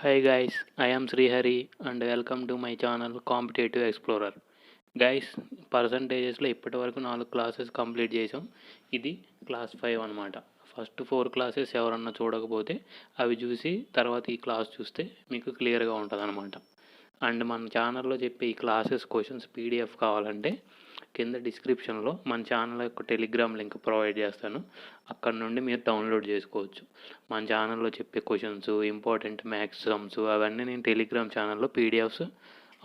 Hi guys, I am Srihari and welcome to my channel Competitive Explorer. Guys పర్సంటేజెస్లో ఇప్పటి వరకు 4 classes complete చేసాం. ఇది క్లాస్ 5 అనమాట. ఫస్ట్ 4 క్లాసెస్ ఎవరన్నా చూడకపోతే అవి చూసి తర్వాత ఈ క్లాస్ చూస్తే మీకు క్లియర్గా ఉంటుంది అనమాట. అండ్ మన ఛానల్లో చెప్పే ఈ క్లాసెస్ క్వశ్చన్స్ పీడిఎఫ్ కావాలంటే కింద డిస్క్రిప్షన్లో మన ఛానల్ యొక్క టెలిగ్రామ్ లింక్ ప్రొవైడ్ చేస్తాను. అక్కడ నుండి మీరు డౌన్లోడ్ చేసుకోవచ్చు. మన ఛానల్లో చెప్పే క్వశ్చన్స్, ఇంపార్టెంట్ మ్యాథ్స్ సమ్స్ అవన్నీ నేను టెలిగ్రామ్ ఛానల్లో పీడిఎఫ్స్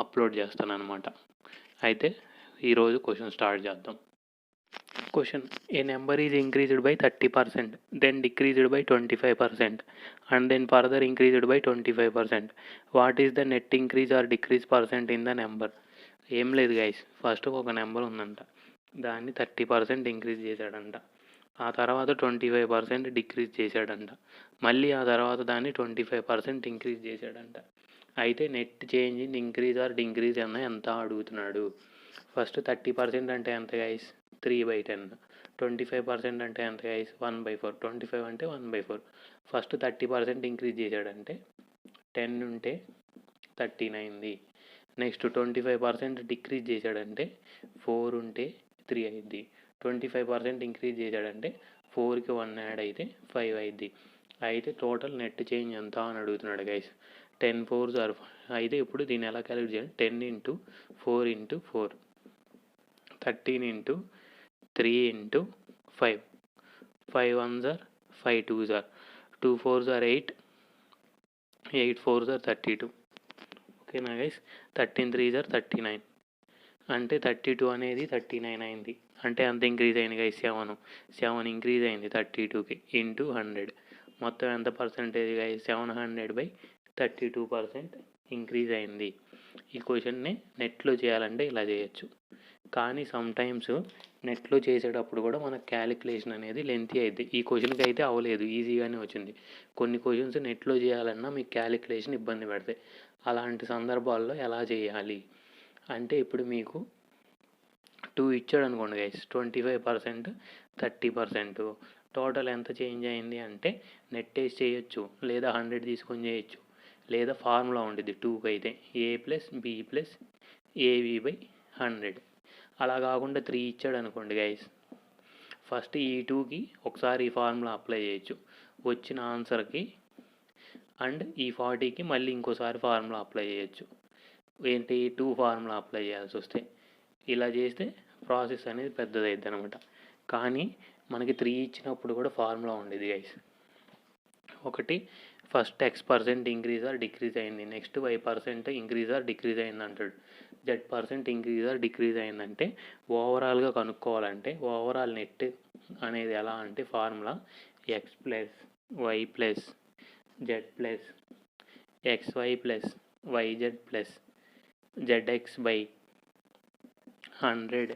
అప్లోడ్ చేస్తాను అనమాట. అయితే ఈరోజు క్వశ్చన్ స్టార్ట్ చేద్దాం. Question: a number is increased by 30%, then decreased by 25%, and then further increased by 25%. What is the net increase or decrease percent in the number? ఏం లేదు గైస్, ఫస్ట్ ఒక number ఉందంట, దాన్ని 30% ఇంక్రీజ్ చేశాడంట, ఆ తర్వాత 25% decrease చేశాడంట, మళ్ళీ ఆ తర్వాత దాన్ని 25% ఇంక్రీజ్ చేశాడంట. అయితే net change in increase or decrease అన్న ఎంత అడుగుతున్నాడు. ఫస్ట్ 30% అంటే ఎంత గైస్? 3/10. 25% అంటే ఎంత గైస్? 1/4. 25 అంటే 1/4. ఫస్ట్ 30% ఇంక్రీజ్ చేశాడంటే 10 ఉంటే 39ది. నెక్స్ట్ 25% డిక్రీజ్ చేశాడంటే 4 ఉంటే 3 అయింది. 25% ఇంక్రీజ్ చేశాడంటే 4కి 1 యాడ్ అయితే 5 అయింది. అయితే టోటల్ నెట్ చేంజ్ ఎంత అని అడుగుతున్నాడు గైస్. 10 4s are. అయితే ఇప్పుడు దీన్ని ఎలా క్యాలిక్యులేట్ చేయాలి? 10 into 4 into 4, 13 into 3 into 5, 5 1s are, 5 2s are, 2 4s are 8, 8 4s are 32. ఓకేనా గైస్? 13 3s are 39. అంటే 32 అనేది 39 అయింది. అంటే అంత ఇంక్రీజ్ అయింది గైస్? 7 ఇంక్రీజ్ అయింది 32కి ఇంటూ 100. మొత్తం ఎంత పర్సెంటేజ్ గైస్? 700/32% ఇంక్రీజ్ అయింది. ఈ క్వశ్చన్ని నెట్లో చేయాలంటే ఇలా చేయొచ్చు. కానీ సమ్టైమ్స్ నెట్లో చేసేటప్పుడు కూడా మన క్యాలిక్యులేషన్ అనేది లెంతీ అయింది. ఈ క్వశ్చన్కి అయితే అవ్వలేదు, ఈజీగానే వచ్చింది. కొన్ని క్వశ్చన్స్ నెట్లో చేయాలన్నా మీకు క్యాలిక్యులేషన్ ఇబ్బంది పెడతాయి. అలాంటి సందర్భాల్లో ఎలా చేయాలి అంటే, ఇప్పుడు మీకు 2 ఇచ్చాడు అనుకోండి గైస్, 25%, 30%, టోటల్ ఎంత చేంజ్ అయింది అంటే నెట్ వేసి చేయొచ్చు, లేదా 100 తీసుకొని చేయొచ్చు, లేదా ఫార్ములా ఉంటుంది 2కి అయితే a+b+ab/100. అలా కాకుండా 3 ఇచ్చాడు అనుకోండి గైస్, ఫస్ట్ ఈ 2కి ఒకసారి ఈ ఫార్ములా అప్లై చేయొచ్చు, వచ్చిన ఆన్సర్కి అండ్ ఈ 40కి మళ్ళీ ఇంకోసారి ఫార్ములా అప్లై చేయొచ్చు. ఏంటి? 2 ఫార్ములా అప్లై చేయాల్సి వస్తే ఇలా చేస్తే ప్రాసెస్ అనేది పెద్దదైద్ది అనమాట. కానీ మనకి 3 ఇచ్చినప్పుడు కూడా ఫార్ములా ఉండేది గైస్. ఒకటి, first x% increase or decrease అయింది, next y% increase or decrease అయింది అంటాడు, z% ఇంక్రీజ్ ఆర్ డిక్రీజ్ అయిందంటే ఓవరాల్గా కనుక్కోవాలంటే ఓవరాల్ నెట్ అనేది ఎలా అంటే formula x plus y plus z plus xy plus yz plus zx/100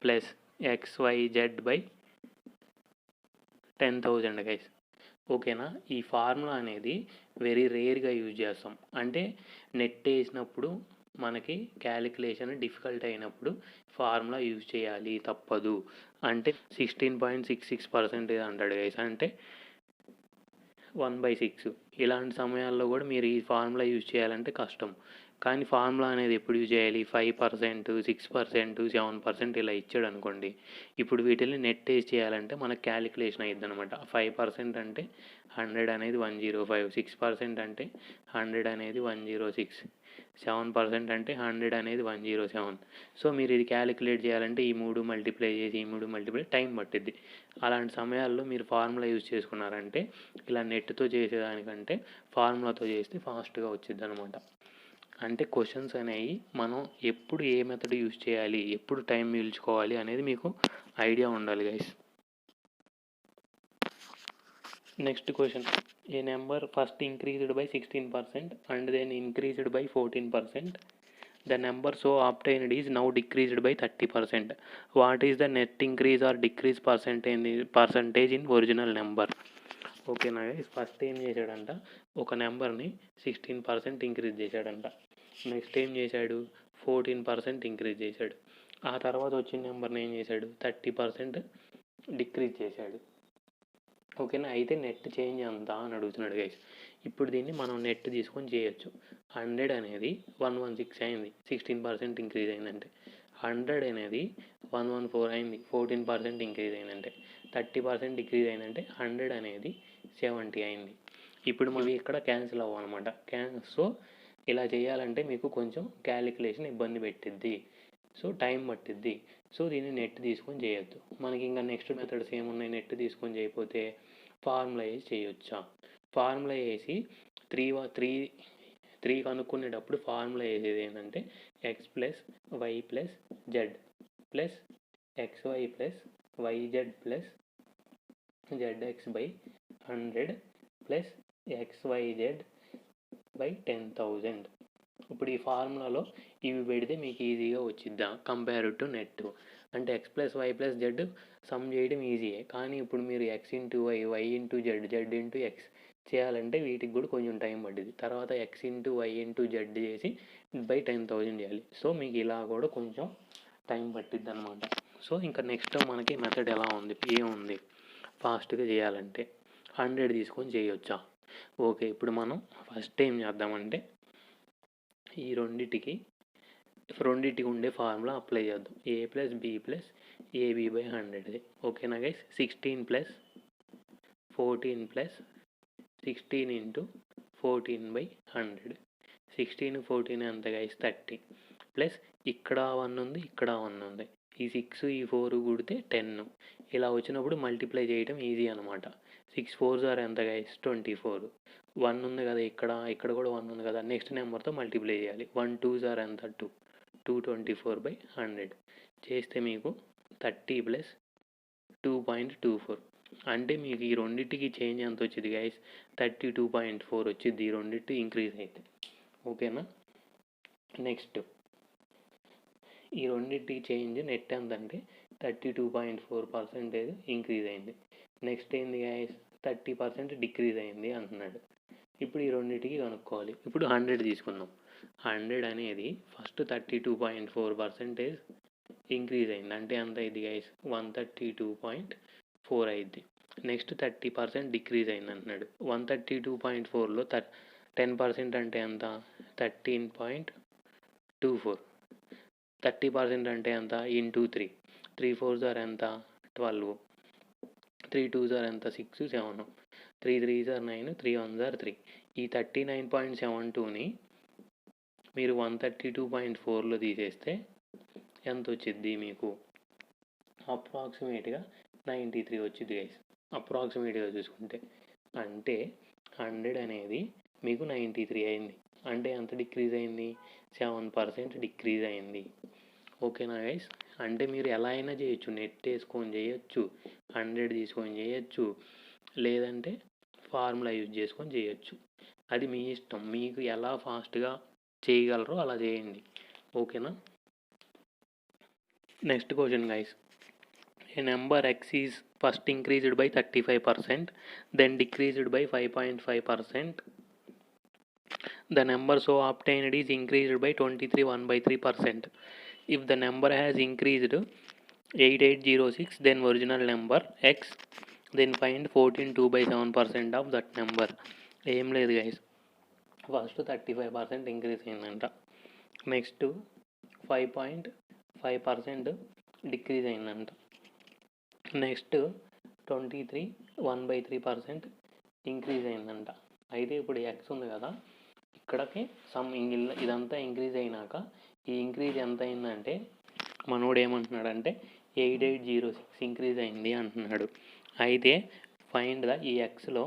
plus xyz/10,000 guys. ఓకేనా? ఈ ఫార్ములా అనేది వెరీ రేర్గా యూజ్ చేస్తాం. అంటే నెట్ వేసినప్పుడు మనకి క్యాలిక్యులేషన్ డిఫికల్ట్ అయినప్పుడు ఫార్ములా యూజ్ చేయాలి, తప్పదు. అంటే 16.66% అంటాడు గైస్, అంటే 1/6. ఇలాంటి సమయాల్లో కూడా మీరు ఈ ఫార్ములా యూజ్ చేయాలంటే కష్టం. కానీ ఫార్ములా అనేది ఎప్పుడు యూజ్ చేయాలి? 5%, 6%, 7% ఇలా ఇచ్చాడు అనుకోండి, ఇప్పుడు వీటిని నెట్ వేసి చేయాలంటే మనకు క్యాలిక్యులేషన్ అయ్యిద్ది అనమాట. 5% అంటే 100 అనేది 105, 6% అంటే 100 అనేది 106, 7% అంటే 100 అనేది 107. సో మీరు ఇది క్యాలిక్యులేట్ చేయాలంటే ఈ 3 మల్టిప్లై చేసి ఈ 3 మల్టిప్లై టైం పట్టిద్ది. అలాంటి సమయాల్లో మీరు ఫార్ములా యూజ్ చేసుకున్నారంటే ఇలా నెట్తో చేసేదానికంటే ఫార్ములాతో చేస్తే ఫాస్ట్గా వచ్చిద్ది అనమాట. అంటే క్వశ్చన్స్ అనేవి మనం ఎప్పుడు ఏ మెథడ్ యూజ్ చేయాలి, ఎప్పుడు టైం మిగుల్చుకోవాలి అనేది మీకు ఐడియా ఉండాలి guys. Next question: a number first increased by 16% and then increased by 14%. The number so obtained is now decreased by 30%. What is the net increase or decrease percentage in original number? ఓకేనా guys? First ఏం చేశాడంట, ఒక నెంబర్ని 16% increase చేశాడంట, next ఏం చేశాడు, 14% increase చేశాడు, ఆ తర్వాత వచ్చిన నెంబర్ని ఏం చేశాడు, 30% డిక్రీజ్ చేశాడు. ఓకేనా? అయితే నెట్ చేంజ్ ఎంత అని అడుగుతున్నాడు గైస్. ఇప్పుడు దీన్ని మనం నెట్ తీసుకొని చేయొచ్చు. 100 అనేది 116 అయింది, 16% ఇంక్రీజ్ అయిందంటే. 100 అనేది 114 అయింది, 14% ఇంక్రీజ్ అయిందంటే. 30% డిక్రీజ్ అయిందంటే 100 అనేది 70 అయింది. ఇప్పుడు మనం ఇక్కడ క్యాన్సిల్ అవ్వనమాట. సో ఇలా చేయాలంటే మీకు కొంచెం క్యాలిక్యులేషన్ ఇబ్బంది పెట్టిద్ది, సో టైం పట్టిద్ది. సో దీన్ని నెట్ తీసుకొని చేయొద్దు. మనకి ఇంకా నెక్స్ట్ మెథడ్స్ ఏమున్నాయి? నెట్ తీసుకొని చేయకపోతే ఫార్ములా వేసి చేయొచ్చా? ఫార్ములా వేసి త్రీ కనుక్కునేటప్పుడు ఫార్ములా వేసేది ఏంటంటే X plus Y plus Z plus XY plus YZ plus ZX by 100 plus XYZ by 10,000. ఇప్పుడు ఈ ఫార్ములాలో ఇవి పెడితే మీకు ఈజీగా వచ్చిద్దా కంపేర్ టు నెట్? అంటే X plus Y plus Z sum చేయడం ఈజీయే, కానీ ఇప్పుడు మీరు X into Y, Y into Z, Z into X చేయాలంటే వీటికి కూడా కొంచెం టైం పడుతుంది. తర్వాత X into Y into Z చేసి బై 10,000 చేయాలి. సో మీకు ఇలా కూడా కొంచెం టైం పట్టిద్ది అనమాట. సో ఇంకా నెక్స్ట్ మనకి మెథడ్ ఎలా ఉంది? ఏముంది ఫాస్ట్గా చేయాలంటే 100 తీసుకొని చేయొచ్చా? ఓకే, ఇప్పుడు మనం ఫస్ట్ ఏం చేద్దామంటే ఈ రెండిటికి ఉండే ఫార్ములా అప్లై చేద్దాం. A plus B plus AB by 100. ఓకేనా guys? 16 plus 14 plus 16 into 14 by 100. 16 14 ఎంత గైస్? 30 ప్లస్ ఇక్కడ 1 ఉంది, ఇక్కడ 1 ఉంది. ఈ 6 ఈ 4 కూడితే 10. ఇలా వచ్చినప్పుడు మల్టిప్లై చేయడం ఈజీ అనమాట. 6 4s ఆర్ ఎంత గైస్? 24. 1 ఉంది కదా ఇక్కడ కూడా 1 ఉంది కదా, నెక్స్ట్ నెంబర్తో మల్టిప్లై చేయాలి. 1 2s ఆర్ ఎంత? 2. 224 బై 100 చేస్తే మీకు 30 ప్లస్ 2.24. అంటే మీకు ఈ రెండింటికి చేంజ్ ఎంత వచ్చింది గైస్? 32.4 వచ్చింది ఈ రెండింటి ఇంక్రీజ్ అయితే. ఓకేనా? నెక్స్ట్ ఈ రెండింటికి చేంజ్ నెట్ ఎంత అంటే 32.4% ఇంక్రీజ్ అయింది. నెక్స్ట్ ఏంది గైస్? 30% డిక్రీజ్ అయింది అంటున్నాడు. ఇప్పుడు ఈ రెండింటికి కనుక్కోవాలి. ఇప్పుడు 100 తీసుకుందాం. 100 అనేది ఫస్ట్ 32.4% ఇంక్రీజ్ అయింది అంటే ఎంత అయింది గైస్? 132.4 అయింది. నెక్స్ట్ 30% డిక్రీజ్ అయింది అంటున్నాడు. 132.4లో 10% అంటే ఎంత? 13.24. 30% అంటే ఎంత? ఇంటూ 3. 3 4s ఆర్ ఎంత? 12. 3 2s ఆర్ ఎంత? 6 7. 3 3s ఆర్ 9. 3 1s are 3. ఈ 39.72ని మీరు 132.4లో తీసేస్తే ఎంత వచ్చింది మీకు? అప్రాక్సిమేట్గా 93 వచ్చింది గైస్. అప్రాక్సిమేట్గా చూసుకుంటే అంటే 100 అనేది మీకు 93 అయింది. అంటే ఎంత డిక్రీజ్ అయింది? 7% డిక్రీజ్ అయింది. ఓకేనా గైస్? అంటే మీరు ఎలా అయినా చేయొచ్చు. నెట్ వేసుకొని చేయొచ్చు, 100 తీసుకొని చేయొచ్చు, లేదంటే ఫార్ములా యూజ్ చేసుకొని చేయొచ్చు. అది మీ ఇష్టం. మీకు ఎలా ఫాస్ట్గా చేయగలరో అలా చేయండి. ఓకేనా? Next question guys. A number x is first increased by 35%, then decreased by 5.5%. The number so obtained is increased by 23 1/3%. If the number has increased 8806, then original number x, then find 14 2/7% of that number. ఏం లేదు guys, first 35% increase అయిందంట. Next 5.5% decrease అయిందంట. Next 23 1/3% increase అయిందంట. అయితే ఇప్పుడు X ఉంది కదా, ఇక్కడికి ఇదంతా ఇంక్రీజ్ అయినాక ఈ ఇంక్రీజ్ ఎంత అయిందంటే మనోడు ఏమంటున్నాడంటే 8806 ఇంక్రీజ్ అయింది అంటున్నాడు. అయితే ఫైండ్ ఈ ఎక్స్లో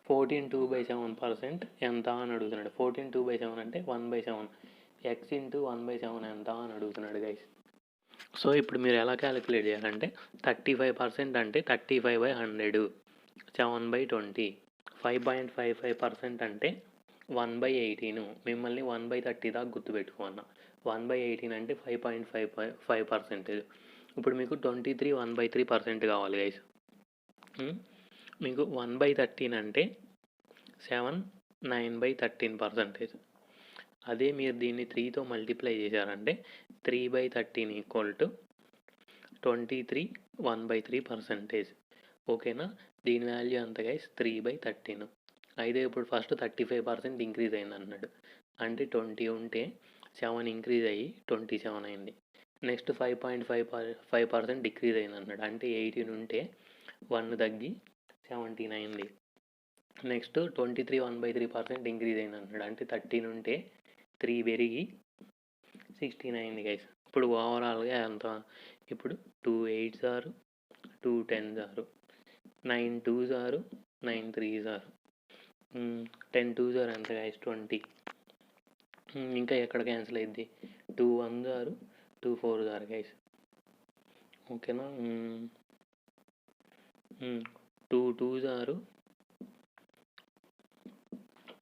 14 2/7% ఎంత అని అడుగుతున్నాడు. 14 2/7 అంటే 1/7. ఎక్స్ ఇంటూ 1/7 ఎంత అని అడుగుతున్నాడు గైస్. సో ఇప్పుడు మీరు ఎలా క్యాలిక్యులేట్ చేయాలంటే 35% అంటే 35/100, 7/20. 5.55% అంటే 1/18. మిమ్మల్ని 1/30 దాకా గుర్తుపెట్టుకున్నా. 1/18 అంటే 5.55%. ఇప్పుడు మీకు 23 1/3% కావాలి గైస్. మీకు 1/13 అంటే 7 9/13%. అదే మీరు దీన్ని 3తో మల్టిప్లై చేశారంటే 3/13 ఈక్వల్ టు 23 1/3%. ఓకేనా? దీని వాల్యూ ఎంత గైస్? 3/13. అయితే ఇప్పుడు ఫస్ట్ 35% ఇంక్రీజ్ అయింది అన్నాడు. అంటే 20 ఉంటే 7 ఇంక్రీజ్ అయ్యి 27 అయింది. నెక్స్ట్ 5.5% డిక్రీజ్ అయింది అన్నాడు. అంటే 18 ఉంటే 1 తగ్గి 17 అయింది. నెక్స్ట్ 23 1/3% ఇంక్రీజ్ అయింది అన్నాడు. అంటే 13 ఉంటే 3 పెరిగి 16 అయింది గైస్. ఇప్పుడు ఓవరాల్గా ఎంత, ఇప్పుడు 2 8s ఆరు, 2 10s ఆరు, 9 2s ఆరు, 9 3s ఆరు, 10 2s ఆరు ఎంత గైస్ 20. ఇంకా ఎక్కడ క్యాన్సిల్ అయింది, 2 1s ఆరు, 2 4s ఆరు గైస్. ఓకేనా, 2 2s ఆరు,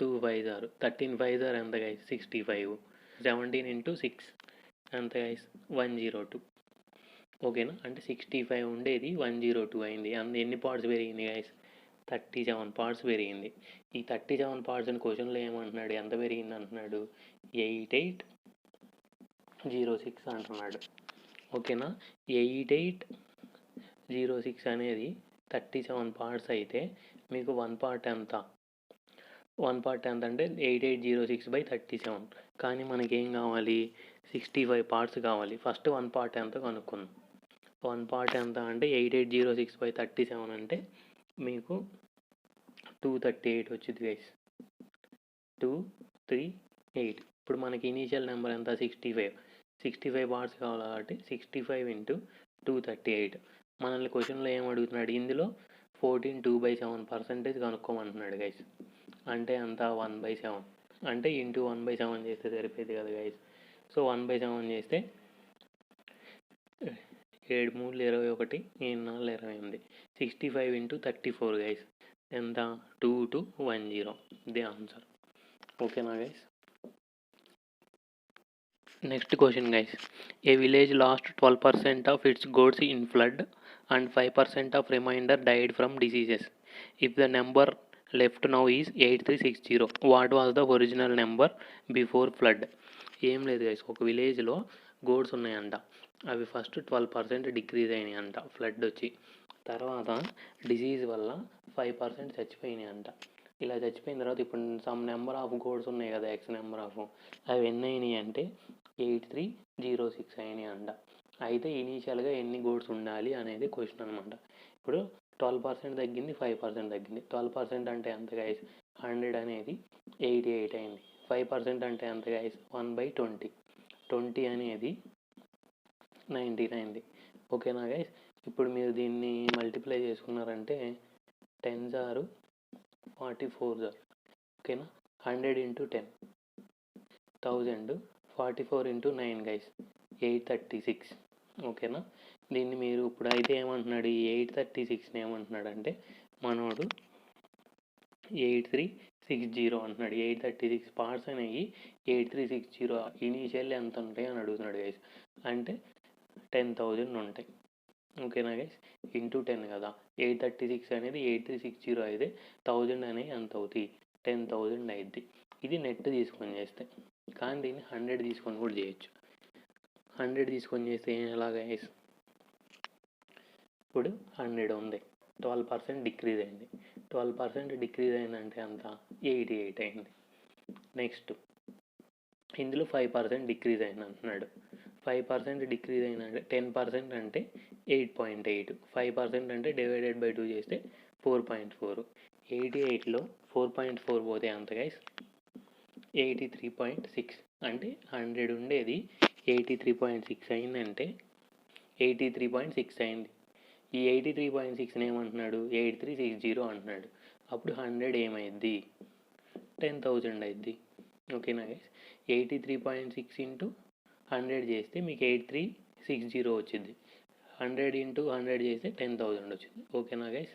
2 5s ఆరు, 13 5s ఆరు ఎంత గైస్ 65. 17 into 6 ఎంత గైస్ 102. ఓకేనా, అంటే 65 ఉండేది 102 అయింది. ఎన్ని పార్ట్స్ పెరిగింది గైస్ 37 పార్ట్స్ పెరిగింది. ఈ 37 పార్ట్స్ అని క్వశ్చన్లో ఏమంటున్నాడు, ఎంత పెరిగింది అంటున్నాడు, 8806 అంటున్నాడు. ఓకేనా, 8806 అనేది 37 పార్ట్స్ అయితే మీకు 1 పార్ట్ ఎంత, 1 పార్ట్ ఎంత అంటే 8806/37. కానీ మనకేం కావాలి, 65 పార్ట్స్ కావాలి. ఫస్ట్ 1 పార్ట్ ఎంత కనుక్కుందాం. 1 పార్ట్ ఎంత అంటే 8806/37 అంటే మీకు 238 వచ్చింది గైస్, 238. ఇప్పుడు మనకి ఇనీషియల్ నెంబర్ ఎంత 65 పార్ట్స్ కావాలి కాబట్టి 65 into 238. మనల్ని క్వశ్చన్లో ఏం అడుగుతున్నాడు, ఇందులో 14 2/7% కనుక్కోమంటున్నాడు గైస్. అంటే అంత 1/7 అంటే ఇంటూ 1/7 చేస్తే సరిపోయింది కదా గైస్. సో 1/7 చేస్తే 7 3 21, 7 4 28. 65 into 34 గైస్ ఎంత 2210. ఇది ఆన్సర్. ఓకేనా guys. Next question guys, A village last 12% of its goods in flood and 5% of remainder died from diseases. If the number left now is 8360, what was the original number before flood? ఏం లేదు guys, ఒక విలేజ్లో గోడ్స్ ఉన్నాయంట. అవి first 12% decrease అయినాయి అంట flood వచ్చి. తర్వాత డిసీజ్ వల్ల 5% చచ్చిపోయినాయి అంట. ఇలా చచ్చిపోయిన తర్వాత ఇప్పుడు సమ్ నెంబర్ ఆఫ్ గోడ్స్ ఉన్నాయి కదా, ఎక్స్ నెంబర్ ఆఫ్, అవి ఎన్ని అయినాయి అంటే 8306 అయినాయి అంట. అయితే ఇనీషియల్గా ఎన్ని గోడ్స్ ఉండాలి అనేది క్వశ్చన్ అనమాట. ఇప్పుడు 12% తగ్గింది, 5% తగ్గింది. 12% అంటే ఎంత గైస్ 100 అనేది 88 అయింది. 5% అంటే ఎంత గైస్ 1/20. 20 అనేది 19 అయింది. ఓకేనా గైస్. ఇప్పుడు మీరు దీన్ని మల్టిప్లై చేసుకున్నారంటే 10s ఆరు 44s ఆరు. ఓకేనా, 100 into 10 1000, 44 into 9 గైస్ 836. ఓకేనా, దీన్ని మీరు ఇప్పుడు అయితే ఏమంటున్నాడు, ఈ 836ని ఏమంటున్నాడు అంటే మనోడు 8360 అంటున్నాడు. 836 పార్ట్స్ అనేవి 8360 ఇనీషియల్ ఎంత ఉంటాయి అని అడుగుతున్నాడు గైస్. అంటే 10,000 ఉంటాయి. ఓకేనా గైస్, ఇంటూ 10 కదా. 836 అనేది 8360 అయితే 1000 అనేవి ఎంత అవుతాయి 10,000 అయింది. ఇది నెట్ తీసుకొని చేస్తే, కానీ దీన్ని 100 తీసుకొని కూడా చేయొచ్చు. 100 తీసుకొని చేస్తే ఎలాగ గైస్, ఇప్పుడు 100 ఉంది, 12% డిక్రీజ్ అయింది. 12% డిక్రీజ్ అయిందంటే అంత 88 అయింది. నెక్స్ట్ ఇందులో 5% డిక్రీజ్ అయింది అంటున్నాడు. 5% డిక్రీజ్ అయిందంటే 10% అంటే 8.8. 5% అంటే డివైడెడ్ బై 2 చేస్తే 4.4. 88లో 4.4 పోతే అంత గైస్ 83.6. అంటే 100 ఉండేది 83.6 అయిందంటే 83.6 అయింది. ఈ 83.6ని ఏమంటున్నాడు 8360 అంటున్నాడు. అప్పుడు 100 ఏమైద్ది 10,000 అయింది. ఓకేనా గైస్. 83.6 into 100 చేస్తే మీకు 8360 వచ్చింది. 100 into 100 చేస్తే 10,000 వచ్చింది. ఓకేనా గైస్.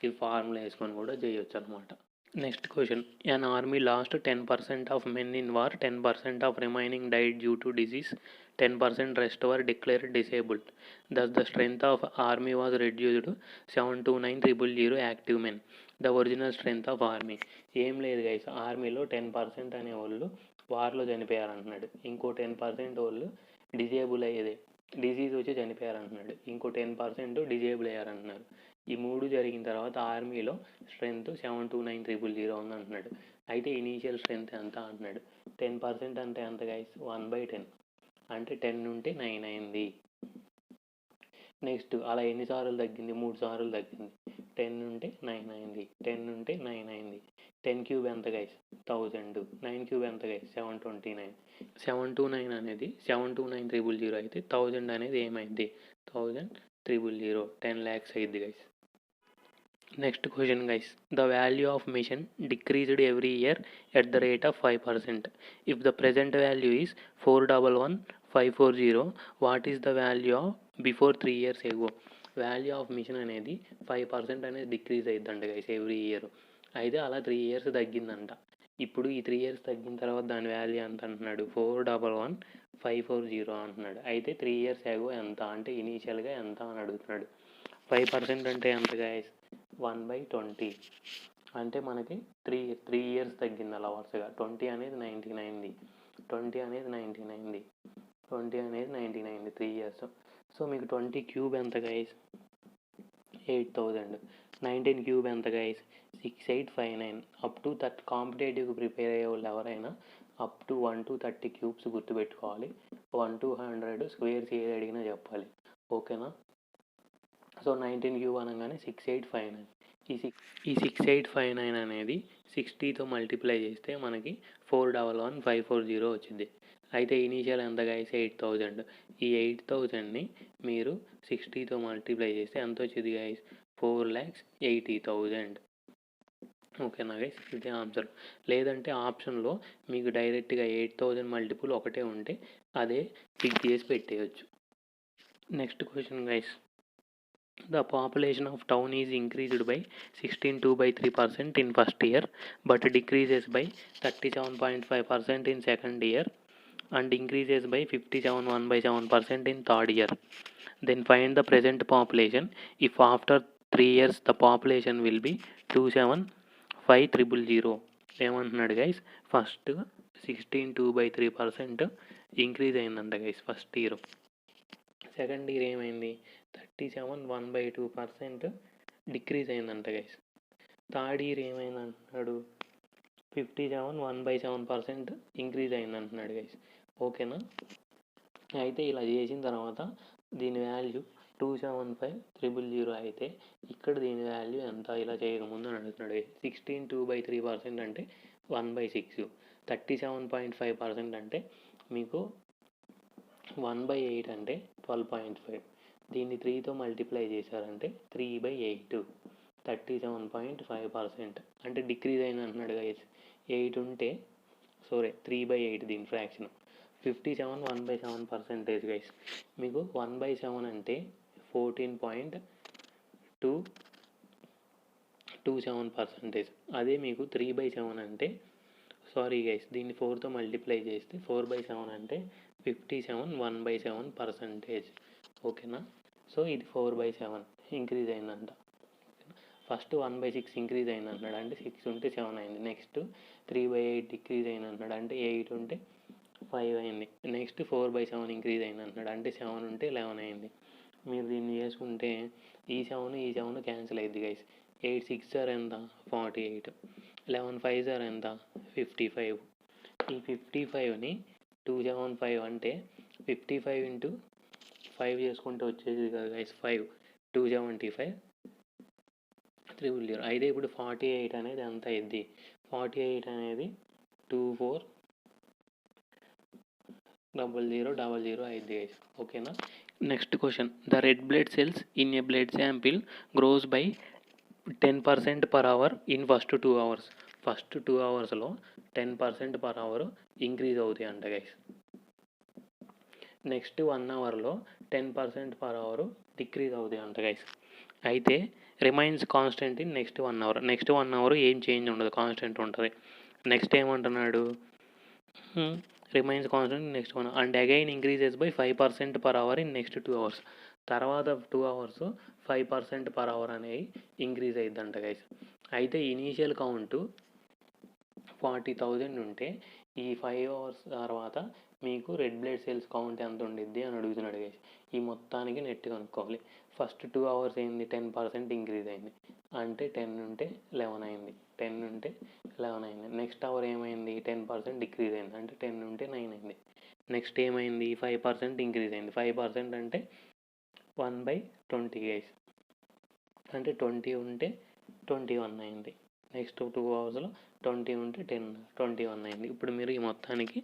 ఇది ఫార్ములా వేసుకొని కూడా చేయొచ్చు అనమాట. Next question, an army lost 10% of men in war, 10% of remaining died due to disease, 10% rest were declared disabled. Thus the strength of army was reduced 729,000 active men. The original strength of army. ఏం లేదు guys, ఆర్మీలో 10% అనే వాళ్ళు వార్లో చనిపోయారంటున్నాడు. ఇంకో 10% వాళ్ళు disable అయ్యేదే disease వచ్చి చనిపోయారంటున్నాడు. ఇంకో 10% disable అయ్యారంటున్నారు. ఈ 3 జరిగిన తర్వాత ఆర్మీలో స్ట్రెంత్ 729000 ఉంది అంటున్నాడు. అయితే ఇనీషియల్ స్ట్రెంత్ ఎంత అంటున్నాడు. 10% అంటే ఎంత గైస్, 1/10 అంటే 10 ఉంటే 9 అయింది. నెక్స్ట్ అలా ఎన్నిసార్లు తగ్గింది, 3 సార్లు తగ్గింది. 10 ఉంటే 9 అయింది, 10 ఉంటే 9 అయింది. 10 క్యూబ్ ఎంత గైస్, 1000. 9 క్యూబ్ ఎంత గైస్, 729. 729 అనేది 729000 అయితే 1000 అనేది ఏమైంది, 1000,000. 10 lakhs అయింది guys. Next question guys, the value of machine decreased every year at the rate of 5%. If the present value is 411,540, what is the value of before 3 years ago. Value of machine అనేది 5% అనేది decrease అయిద్దంట guys every year. అయితే అలా 3 years తగ్గిందంట. ఇప్పుడు ఈ 3 years తగ్గిన తర్వాత దాని వాల్యూ ఎంత అంటున్నాడు, 411,540 అంటున్నాడు. అయితే 3 years ఎగో ఎంత అంటే ఇనీషియల్గా ఎంత అని అడుగుతున్నాడు. 5% అంటే ఎంత గైస్, 1/20. అంటే మనకి 3 years తగ్గింది అలా వరుసగా. 20 అనేది 99 అయింది, 20 అనేది 99 అయింది, 20 అనేది 99 అయింది 3 years. సో మీకు 20 క్యూబ్ ఎంత గైస్, 8000. 19 క్యూబ్ ఎంత గైస్, 6859. అప్ టు 30 కాంపిటేటివ్కి ప్రిపేర్ అయ్యే వాళ్ళు ఎవరైనా అప్ టు 1 to 30 క్యూబ్స్ గుర్తుపెట్టుకోవాలి. 1 to 100 స్క్వేర్స్ ఏది అడిగినా చెప్పాలి, ఓకేనా. సో 19 క్యూబ్ అనగానే 6859. ఈ 6859 అనేది 60తో మల్టిప్లై చేస్తే మనకి 411,540 వచ్చింది. అయితే ఇనీషియల్ ఎంత గైస్, 8000. ఈ 8000ని మీరు 60తో మల్టిప్లై చేస్తే ఎంత వచ్చింది గైస్, 4,80,000. ఓకేనా గైస్, ఇదే ఆన్సర్. లేదంటే ఆప్షన్లో మీకు డైరెక్ట్గా 8000 మల్టిపుల్ ఒకటే ఉంటే అదే పిక్ చేసి పెట్టేయచ్చు. Next question guys, the population of town is increased by 16.2/3% in first year but decreases by 37.5% in second year and increases by 57.1/7% in third year. Then find the present population if after 3 years the population will be 275,000. ఏమంటున్నాడు guys, first 16.2/3% increase అయిందంట guys first year. Second year ఏమైంది, 37.1/2% decrease అయిందంట guys. Third year ఏమైంది అంటున్నాడు, 57.1/7% increase అయింది అంటున్నాడు guys, ఓకేనా. అయితే ఇలా చేసిన తర్వాత దీని వాల్యూ 275,000 అయితే ఇక్కడ దీని వాల్యూ ఎంత ఇలా చేయకముందు అని అడుగుతున్నాడు. 16.2/3% అంటే 1/6. 37.5% అంటే మీకు 1/8 అంటే 12.5. దీన్ని 3తో మల్టిప్లై చేశారంటే 3/8, 37.5%. అంటే డిక్రీజ్ అయింది అంటున్నాడు గైస్. 8 ఉంటే 3/8 దీని ఫ్రాక్షన్ 57.1/7% గైస్. మీకు 1/7 అంటే 14.227%. అదే మీకు 3/7 అంటే గైస్ దీన్ని 4తో మల్టిప్లై చేస్తే 4/7 అంటే 57.1/7%. ఓకేనా. సో ఇది 4/7 ఇంక్రీజ్ అయిందంట. ఫస్ట్ 1/6 ఇంక్రీజ్ అయింది అంటున్నాడు అంటే 6 ఉంటే 7 అయింది. నెక్స్ట్ 3/8 డిక్రీజ్ అయింది అంటున్నాడు అంటే 8 ఉంటే 5 అయింది. నెక్స్ట్ 4/7 ఇంక్రీజ్ అయింది అంటున్నాడు అంటే 7 ఉంటే 11 అయింది. మీరు దీన్ని చేసుకుంటే ఈ 7 క్యాన్సిల్ అయింది గైస్. 8 6 ఎంత, 48. 11 5 ఎంత, 55. ఈ 55ని 275 అంటే 55 ఇంటూ 5 చేసుకుంటే వచ్చేది కదా గైస్ 5. 275,000. అయితే ఇప్పుడు 48 అనేది ఎంత అయింది, 48 అనేది 24,00,00,00 అయింది గైస్, ఓకేనా. Next question, the red blood cells in a blood sample gross by 10% per hour in first 2 hours. First 2 hoursలో 10% per hour increase అవుతాయి అంట guys. Next 1 hourలో 10% per hour decrease అవుతాయి అంట గైస్. అయితే remains constant in next 1 hour. Next 1 hour ఏం change ఉండదు, constant ఉంటుంది. Next ఏమంటున్నాడు, remains constant in next 1 hour and again increases by 5% per hour in next 2 hours. తర్వాత 2 hours 5% per hour అనేవి increase అయిద్దంట guys. అయితే ఇనీషియల్ కౌంట్ 40,000 ఉంటే ఈ 5 hours తర్వాత మీకు రెడ్ బ్లడ్ సెల్స్ కౌంట్ ఎంత ఉండిద్ది అని అడుగుతున్నాడు గైస్. ఈ మొత్తానికి నెట్ కనుక్కోవాలి. ఫస్ట్ 2 అవర్స్ ఏంది 10% ఇంక్రీజ్ అయింది, అంటే 10 ఉంటే 11 అయింది, 10 ఉంటే 11 అయింది. నెక్స్ట్ అవర్ ఏమైంది 10% డిక్రీజ్ అయింది, అంటే 10 ఉంటే 9 అయింది. నెక్స్ట్ ఏమైంది 5% ఇంక్రీజ్ అయింది, 5% అంటే 1/20 గైస్, అంటే 20 ఉంటే 21 అయింది. నెక్స్ట్ 2 అవర్స్లో 20 ఉంటే 10, 21 అయింది. ఇప్పుడు మీరు ఈ మొత్తానికి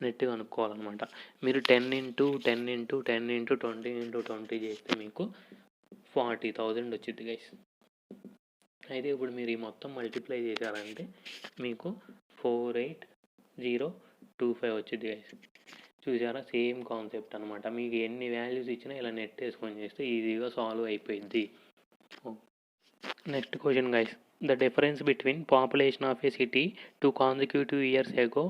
నెట్ కనుక్కోవాలన్నమాట. మీరు 10 ఇంటూ 10 ఇంటూ 10 ఇంటూ 20 ఇంటూ 20 చేస్తే మీకు 40,000 వచ్చింది గైస్. అయితే ఇప్పుడు మీరు ఈ మొత్తం మల్టిప్లై చేశారంటే మీకు 48025 వచ్చింది గైస్. చూసారా, సేమ్ కాన్సెప్ట్ అనమాట. మీకు ఎన్ని వాల్యూస్ ఇచ్చినా ఇలా నెట్ వేసుకొని చేస్తే ఈజీగా సాల్వ్ అయిపోయింది. Next question guys. The difference between population of a city 2 consecutive years ago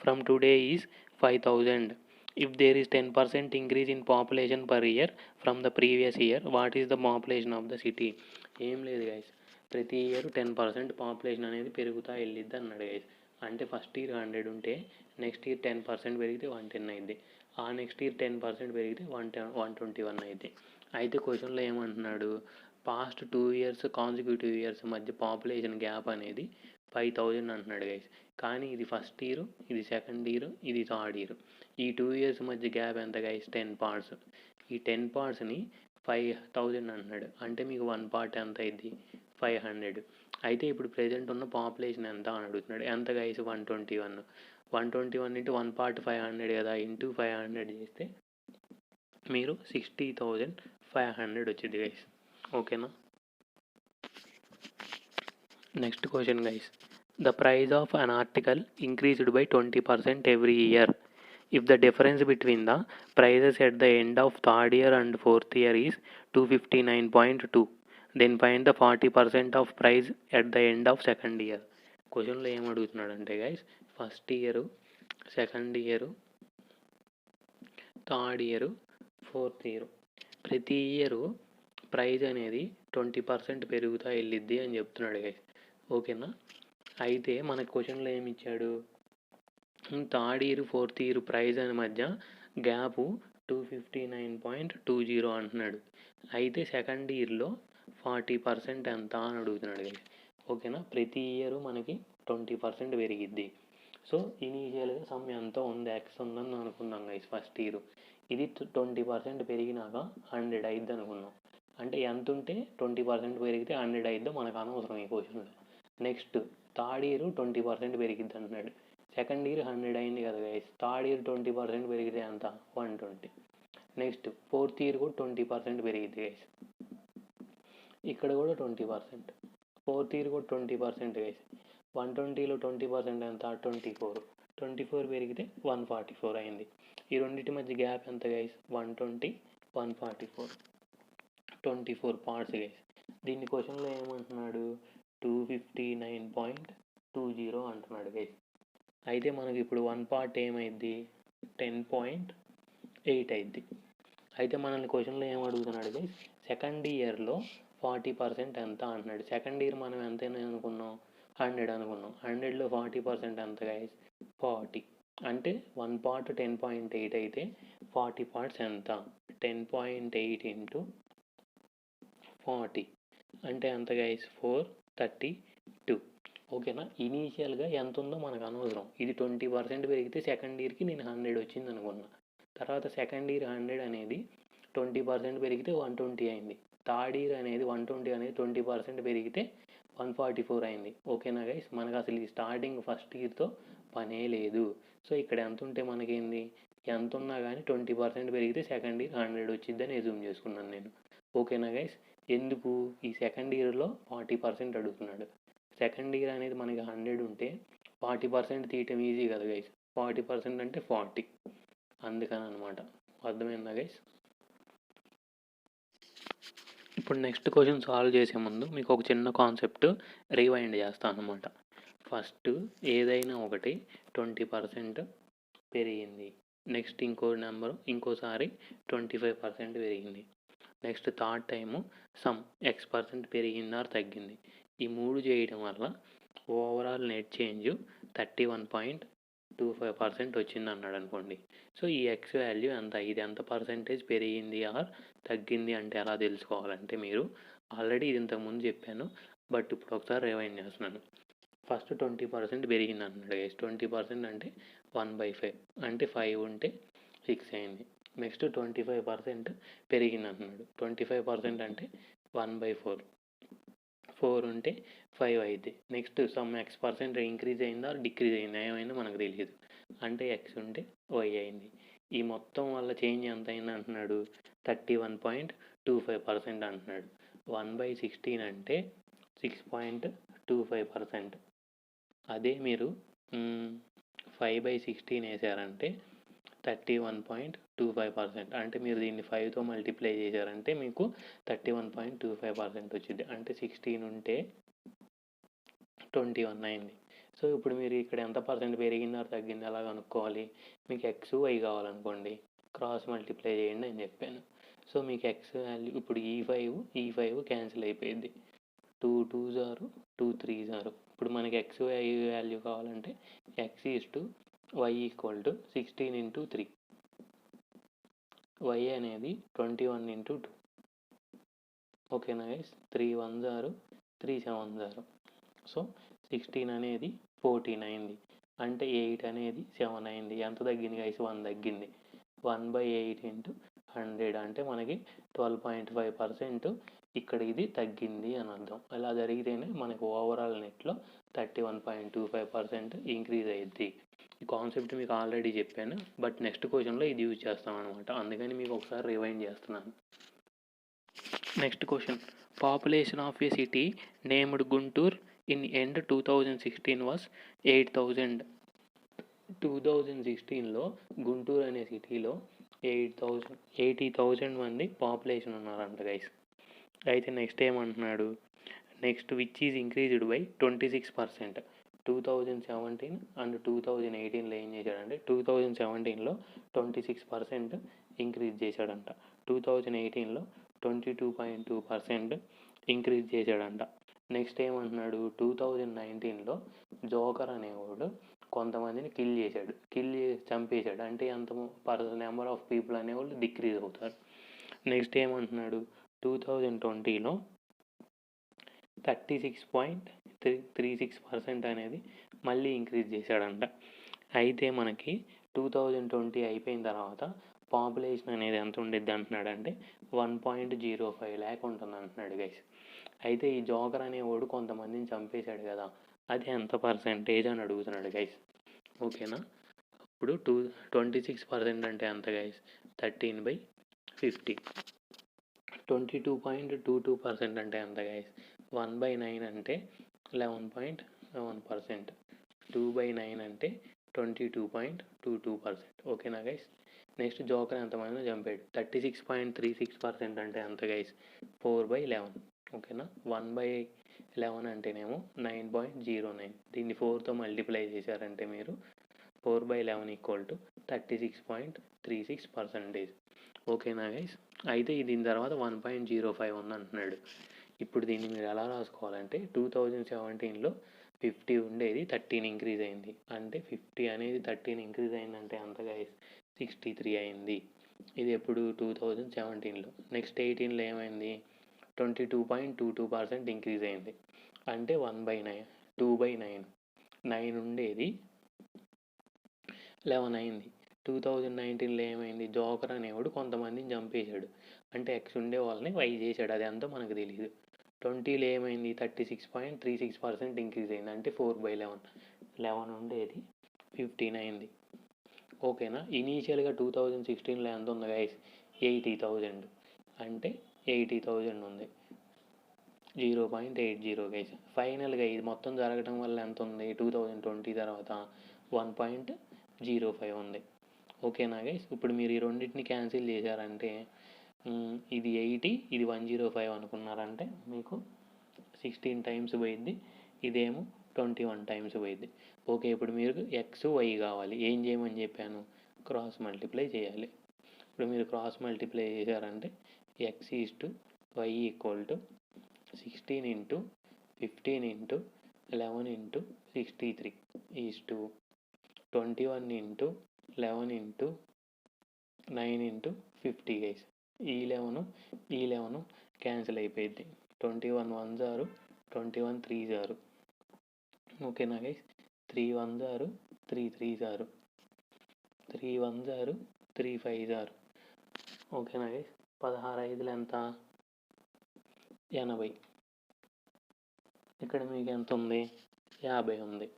from today is 5,000. If there is 10% increase in population per year from the previous year, what is the population of the city? ఏం లేదు guys, ప్రతి year 10% population అనేది పెరుగుతా వెళ్ళిద్ది అన్నాడు guys. అంటే first year 100 ఉంటే next year 10% పెరిగితే 110 అయింది, ఆ నెక్స్ట్ ఇయర్ 10% పెరిగితే 121 అయింది. అయితే క్వశ్చన్లో ఏమంటున్నాడు, పాస్ట్ 2 ఇయర్స్ కాన్సిక్యూటివ్ ఇయర్స్ మధ్య పాపులేషన్ గ్యాప్ అనేది 5,000 అంటున్నాడు గైస్. కానీ ఇది ఫస్ట్ ఇయర్, ఇది సెకండ్ ఇయర్, ఇది థర్డ్ ఇయర్. ఈ 2 ఇయర్స్ మధ్య గ్యాప్ ఎంత గైస్ 10 పార్ట్స్. ఈ 10 పార్ట్స్ని 5,000 అంటున్నాడు, అంటే మీకు 1 పార్ట్ ఎంత అయింది 500. అయితే ఇప్పుడు ప్రెజెంట్ ఉన్న పాపులేషన్ ఎంత అని అడుగుతున్నాడు. ఎంత గైస్ 121. 121 ఇంటూ 1 పార్ట్ 500 కదా, ఇంటూ 500 చేస్తే మీరు 60,500 వచ్చింది గైస్. ఓకేనా. Next question guys. The price of an article increased by 20% every year. If the difference between the prices at the end of third year and fourth year is 259.2, then find the 40% of price at the end of second year. క్వశ్చన్లో ఏం అడుగుతున్నాడంటే guys, first year, second year, third year, fourth year, ప్రతి year price అనేది 20% పెరుగుతా వెళ్ళిద్ది అని చెప్తున్నాడు guys. ఓకేనా. అయితే మన క్వశ్చన్లో ఏమి ఇచ్చాడు, third year fourth year price అని మధ్య గ్యాప్ 259.20 అంటున్నాడు. అయితే సెకండ్ ఇయర్లో 40% ఎంత అని అడుగుతున్నాడు గైస్. ఓకేనా. ప్రతి ఇయర్ మనకి 20% పెరిగిద్ది. సో ఇనీషియల్గా సమ్ ఎంతో ఉంది, ఎక్స్ ఉందని అనుకుందాం గైస్. ఫస్ట్ ఇయర్ ఇది 20% పెరిగినాక 100 అయిద్ది అనుకున్నాం. అంటే ఎంత ఉంటే 20% పెరిగితే 100 అయిద్దో మనకు అనవసరం ఈ క్వశ్చన్లో. నెక్స్ట్ థర్డ్ ఇయర్ 20% పెరిగిద్ది అంటున్నాడు. సెకండ్ ఇయర్ 100 అయింది కదా గైస్, థర్డ్ ఇయర్ 20% పెరిగితే ఎంత 120. నెక్స్ట్ ఫోర్త్ ఇయర్ కూడా 20% పెరిగిద్ది గైస్, ఇక్కడ కూడా 20%. ఫోర్త్ ఇయర్ కూడా 20% గైస్. 120లో 20% ఎంత 24 పెరిగితే 144 అయింది. ఈ రెండింటి మధ్య గ్యాప్ ఎంత గైస్ 120, 144, 24 పార్ట్స్ గైస్. దీన్ని క్వశ్చన్లో ఏమంటున్నాడు 259.20 అంటున్నాడు గైస్. అయితే మనకి ఇప్పుడు 1 పార్ట్ ఏమైద్ది 10.8 అయింది. అయితే మనల్ని క్వశ్చన్లో ఏం అడుగుతున్నాడు గైస్, సెకండ్ ఇయర్లో 40% ఎంత అంటున్నాడు. సెకండ్ ఇయర్ మనం ఎంత అనుకున్నాం 100 అనుకున్నాం. 100లో 40% ఎంత గైస్ 40. అంటే 1 పార్ట్ 10.8 అయితే 40 పార్ట్స్ ఎంత 10.8 ఇంటూ 40 అంటే ఎంత గైస్ 432. ఓకేనా. ఇనీషియల్గా ఎంత ఉందో మనకు అనవసరం. ఇది 20% పెరిగితే సెకండ్ ఇయర్కి నేను 100 వచ్చింది అనుకున్నా. తర్వాత సెకండ్ ఇయర్ 100 అనేది 20% పెరిగితే 120 అయింది. థర్డ్ ఇయర్ అనేది 120 అనేది 20% పెరిగితే 144 అయింది. ఓకేనా గైస్. మనకు అసలు ఈ స్టార్టింగ్ ఫస్ట్ ఇయర్తో పనే లేదు. సో ఇక్కడ ఎంత ఉంటే మనకేంది, ఎంత ఉన్నా కానీ 20% పెరిగితే సెకండ్ ఇయర్ 100 వచ్చిద్దని ఎజ్యూమ్ చేసుకున్నాను నేను. ఓకేనా గైస్. ఎందుకు ఈ సెకండ్ ఇయర్లో 40% అడుగుతున్నాడు. సెకండ్ ఇయర్ అనేది మనకి 100 ఉంటే 40% తీయటం ఈజీ కదా గైస్. 40% అంటే 40, అందుకని అనమాట. అర్థమైందా గైస్. ఇప్పుడు నెక్స్ట్ క్వశ్చన్ సాల్వ్ చేసే ముందు మీకు ఒక చిన్న కాన్సెప్ట్ రివైండ్ చేస్తాను అనమాట. ఫస్ట్ ఏదైనా ఒకటి 20% పెరిగింది, నెక్స్ట్ ఇంకో నెంబరు ఇంకోసారి 25% పెరిగింది, next third time some X% పెరిగిందా తగ్గింది. ఈ మూడు చేయడం వల్ల ఓవరాల్ నెట్ చేంజ్ 31.25% వచ్చింది అన్నాడు అనుకోండి. సో ఈ ఎక్స్ వాల్యూ ఎంత, ఇది ఎంత పర్సెంటేజ్ పెరిగింది ఆర్ తగ్గింది అంటే ఎలా తెలుసుకోవాలంటే, మీరు ఆల్రెడీ ఇది ఇంతకుముందు చెప్పాను, బట్ ఇప్పుడు ఒకసారి రివైండ్ చేస్తున్నాను. ఫస్ట్ 20% పెరిగింది అన్నాడు గైస్. 20% అంటే 1/5 అంటే 5 ఉంటే 6 అయింది. నెక్స్ట్ 25% పెరిగింది అన్నాడు. 25% అంటే 1/4, 4 ఉంటే 5 అయింది. Next some X percent increase అయిందా డిక్రీజ్ అయిందా ఏమైందో మనకు తెలియదు, అంటే ఎక్స్ ఉంటే వై అయింది. ఈ మొత్తం వల్ల చేంజ్ ఎంత అయింది అంటున్నాడు, 31.25% అంటున్నాడు. 1/16 అంటే 6.25%. అదే మీరు 5/16 వేసారంటే 31.25%. అంటే మీరు దీన్ని 5తో మల్టిప్లై చేశారంటే మీకు 31.25% వచ్చింది. అంటే 16 ఉంటే 21 అయింది. సో ఇప్పుడు మీరు ఇక్కడ ఎంత పర్సెంట్ పెరిగిందో తగ్గింది ఎలా కనుక్కోవాలి, మీకు ఎక్స్ వై కావాలనుకోండి, క్రాస్ మల్టిప్లై చేయండి అని చెప్పాను. సో మీకు ఎక్స్ వాల్యూ ఇప్పుడు ఈ 5 క్యాన్సిల్ అయిపోయింది. 2 2s are 2 3s are. ఇప్పుడు మనకి ఎక్స్ వై వాల్యూ కావాలంటే X is to Y equal to 16 into 3. Y అనేది 21 into 2. ఓకేనా guys, 3 1s are 3 7s are. So 16 అనేది 14 అయింది, అంటే 8 అనేది 7 అయింది. ఎంత తగ్గింది గైస్, 1 తగ్గింది. 1/8 into 100 అంటే మనకి 12.5% ఇక్కడ ఇది తగ్గింది అని అర్థం. ఇలా జరిగితేనే మనకు ఓవరాల్ నెట్లో 31.25% ఇంక్రీజ్ అయ్యిద్ది. ఈ కాన్సెప్ట్ మీకు ఆల్రెడీ చెప్పాను, బట్ నెక్స్ట్ క్వశ్చన్లో ఇది యూజ్ చేస్తాం అనమాట, అందుకని మీకు ఒకసారి రివైండ్ చేస్తున్నాను. Next question, population of a city named Guntur in end 2016 was 8,000. 2016లో గుంటూరు అనే సిటీలో 80,000 మంది పాపులేషన్ ఉన్నారంట గైస్. అయితే నెక్స్ట్ ఏమంటున్నాడు, next which is increased by 26%. 2017 and 2018లో ఏం చేశాడంటే 2017లో 26% ఇంక్రీజ్ చేశాడంట, 2018లో 22.2% ఇంక్రీజ్ చేశాడంట. నెక్స్ట్ ఏమంటున్నాడు, 2019లో జోకర్ అనేవాడు కొంతమందిని చంపేశాడు, అంటే ఎంత నెంబర్ ఆఫ్ పీపుల్ అనేవాళ్ళు డిక్రీజ్ అవుతారు. నెక్స్ట్ ఏమంటున్నాడు, 2020లో 36.36% అనేది మళ్ళీ ఇంక్రీజ్ చేశాడంట. అయితే మనకి 2020 అయిపోయిన తర్వాత పాపులేషన్ అనేది ఎంత ఉండిద్ది అంటున్నాడంటే 1.05 lakh ఉంటుంది అంటున్నాడు గైస్. అయితే ఈ జోకర్ అనేవాడు కొంతమందిని చంపేశాడు కదా, అది ఎంత పర్సెంటేజ్ అని అడుగుతున్నాడు గైస్. ఓకేనా, ఇప్పుడు 26% అంటే ఎంత గైస్, 13/50. 22.22% అంటే ఎంత గైస్, 1/9 అంటే 11.1%. 2/9 అంటే 22.22%. ఓకేనా గైస్. నెక్స్ట్ జోకర్ ఎంతమంది చంపాడు, 36.36% అంటే ఎంత గైస్, 4/11. ఓకేనా, 1/11 అంటేనేమో 9.09. దీన్ని 4తో మల్టిప్లై చేశారంటే మీరు 4/11 ఈక్వల్ టు 36.36%. ఓకేనా గైస్. అయితే దీని తర్వాత 1.05 ఉంది అంటున్నాడు. ఇప్పుడు దీన్ని మీరు ఎలా రాసుకోవాలంటే 2017లో 50 ఉండేది 13 ఇంక్రీజ్ అయింది, అంటే 50 అనేది 13 ఇంక్రీజ్ అయిందంటే ఎంత గైస్, 63 అయింది. ఇది ఎప్పుడు 2017లో. నెక్స్ట్ 18లో ఏమైంది, 22.22% ఇంక్రీజ్ అయింది, అంటే 1/9 2/9. 9 ఉండేది 11 అయింది. 2019లో ఏమైంది, జోకర్ అనేవాడు కొంతమందిని చంపేశాడు, అంటే ఎక్స్ ఉండే వాళ్ళని వై చేశాడు, అది ఎంతో మనకు తెలియదు. 20లో ఏమైంది, 36.36% ఇంక్రీజ్ అయింది, అంటే 4/11. 11 ఉండేది 15 అయింది. ఓకేనా, ఇనీషియల్గా 2016లో ఎంత ఉంది గైస్, 80,000, అంటే 80,000 ఉంది, 0.80 గైస్. ఫైనల్గా ఇది మొత్తం జరగడం వల్ల ఎంత ఉంది, 2020 తర్వాత 1.05 ఉంది. ఓకేనా గైస్. ఇప్పుడు మీరు ఈ రెండింటిని క్యాన్సిల్ చేశారంటే ఇది 80, ఇది 105 అనుకున్నారంటే మీకు 16 times పోయిద్ది, ఇదేమో 21 times పోయిద్ది. ఓకే, ఇప్పుడు మీరు ఎక్స్ వై కావాలి, ఏం చేయమని చెప్పాను, క్రాస్ మల్టిప్లై చేయాలి. ఇప్పుడు మీరు క్రాస్ మల్టిప్లై చేశారంటే X is to Y equal to 16 into 15 into 11 into 63 is to 21 into 11 into 9 into 50 guys. ఈ 11 క్యాన్సిల్ అయిపోయింది. 21 1s are 21 3s are. ఓకేనా guys? 3 1s are 3 3s are, 3 1s are 3 5s are. ఓకేనా guys? 16 5లు ఎంత? 80. ఇక్కడ మీకు ఎంత ఉంది? 50 ఉంది.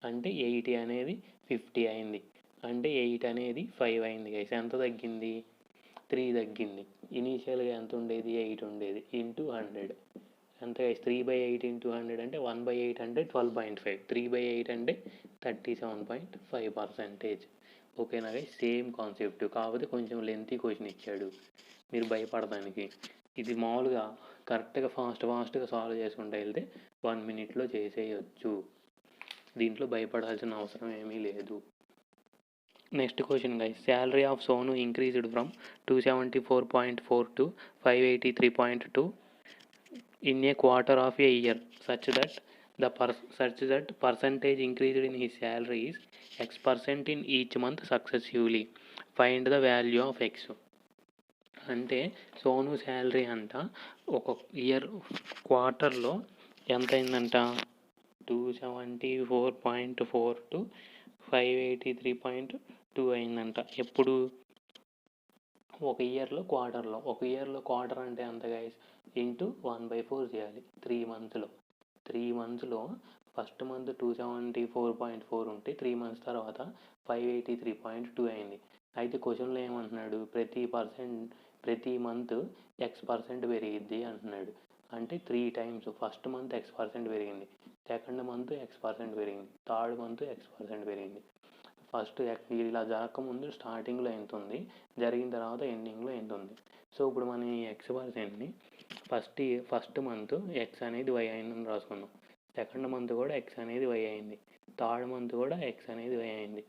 అంటే 80 అనేది 50 అయింది. అంటే 8 అనేది 5 అయింది గైస్. ఎంత తగ్గింది? 3 తగ్గింది. ఇనీషియల్గా ఎంత ఉండేది? 8 ఉండేది. ఇంటూ 100 ఎంత గైస్? 3/8 ఇంటూ 100 అంటే 1/8 అంటే 12.5. 3/8 అంటే 37.5%. ఓకేనా గైస్? సేమ్ కాన్సెప్ట్, కాకపోతే కొంచెం లెంతీ క్వశ్చన్ ఇచ్చాడు మీరు భయపడడానికి. ఇది మామూలుగా కరెక్ట్గా ఫాస్ట్గా సాల్వ్ చేసుకుంటూ వెళ్తే 1 minute చేసేయచ్చు. దీంట్లో భయపడాల్సిన అవసరం ఏమీ లేదు. Next question guys. Salary of Sonu increased from 274.4 to 583.2 in a quarter of a year such that percentage increased in his salary is X% in each month successively. Find the value of X. అంటే Sonu salary అంట ఒక year క్వార్టర్లో ఎంత అయిందంట? 274.4 to 583.2 అయిందంట. ఎప్పుడు? ఒక ఇయర్లో క్వార్టర్ అంటే ఎంత గైస్? ఇంటూ 1/4 చేయాలి. 3 మంత్స్లో ఫస్ట్ మంత్ 274.4 ఉంటే 3 months తర్వాత 583.2 అయింది. అయితే క్వశ్చన్లో ఏమంటున్నాడు? ప్రతి మంత్ X% పెరిగిద్ది అంటున్నాడు. అంటే 3 times. ఫస్ట్ మంత్ X% పెరిగింది, సెకండ్ మంత్ X% పెరిగింది, థర్డ్ మంత్ X% పెరిగింది. ఫస్ట్ ఇలా జరగకముందు స్టార్టింగ్లో ఎంత ఉంది, జరిగిన తర్వాత ఎండింగ్లో ఎంత ఉంది. సో ఇప్పుడు మనం ఈ X%ని ఫస్ట్ మంత్ X అనేది Y అయిందని రాసుకున్నాం. సెకండ్ మంత్ కూడా X అనేది Y అయింది, థర్డ్ మంత్ కూడా X అనేది Y అయింది.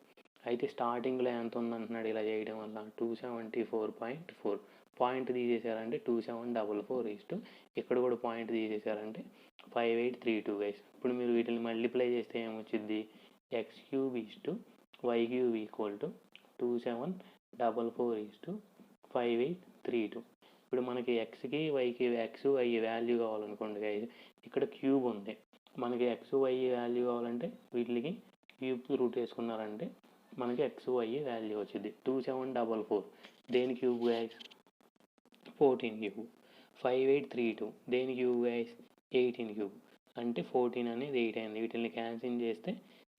అయితే స్టార్టింగ్లో ఎంత ఉందంటున్నాడు ఇలా చేయడం వల్ల? 274.4. పాయింట్ తీసేశారంటే 2744 ఇక్కడ కూడా పాయింట్ తీసేశారంటే 5832 గైస్. ఇప్పుడు మీరు వీటిని మల్టిప్లై చేస్తే ఏమొచ్చింది? X³ Y³ = 2744 5832. ఇప్పుడు మనకి Xకి Yకి XY వాల్యూ కావాలనుకోండి గైస్, ఇక్కడ క్యూబ్ ఉంది. మనకి XY వాల్యూ కావాలంటే వీటికి క్యూబ్ రూట్ వేసుకున్నారంటే మనకి XY వాల్యూ వచ్చింది 2744. దేని క్యూబ్ గైస్? 14 క్యూబ్. 5832 దేని క్యూబ్ గైస్? 18 క్యూబ్. అంటే 14 అనేది 8 అయింది. వీటిని క్యాన్సిల్ చేస్తే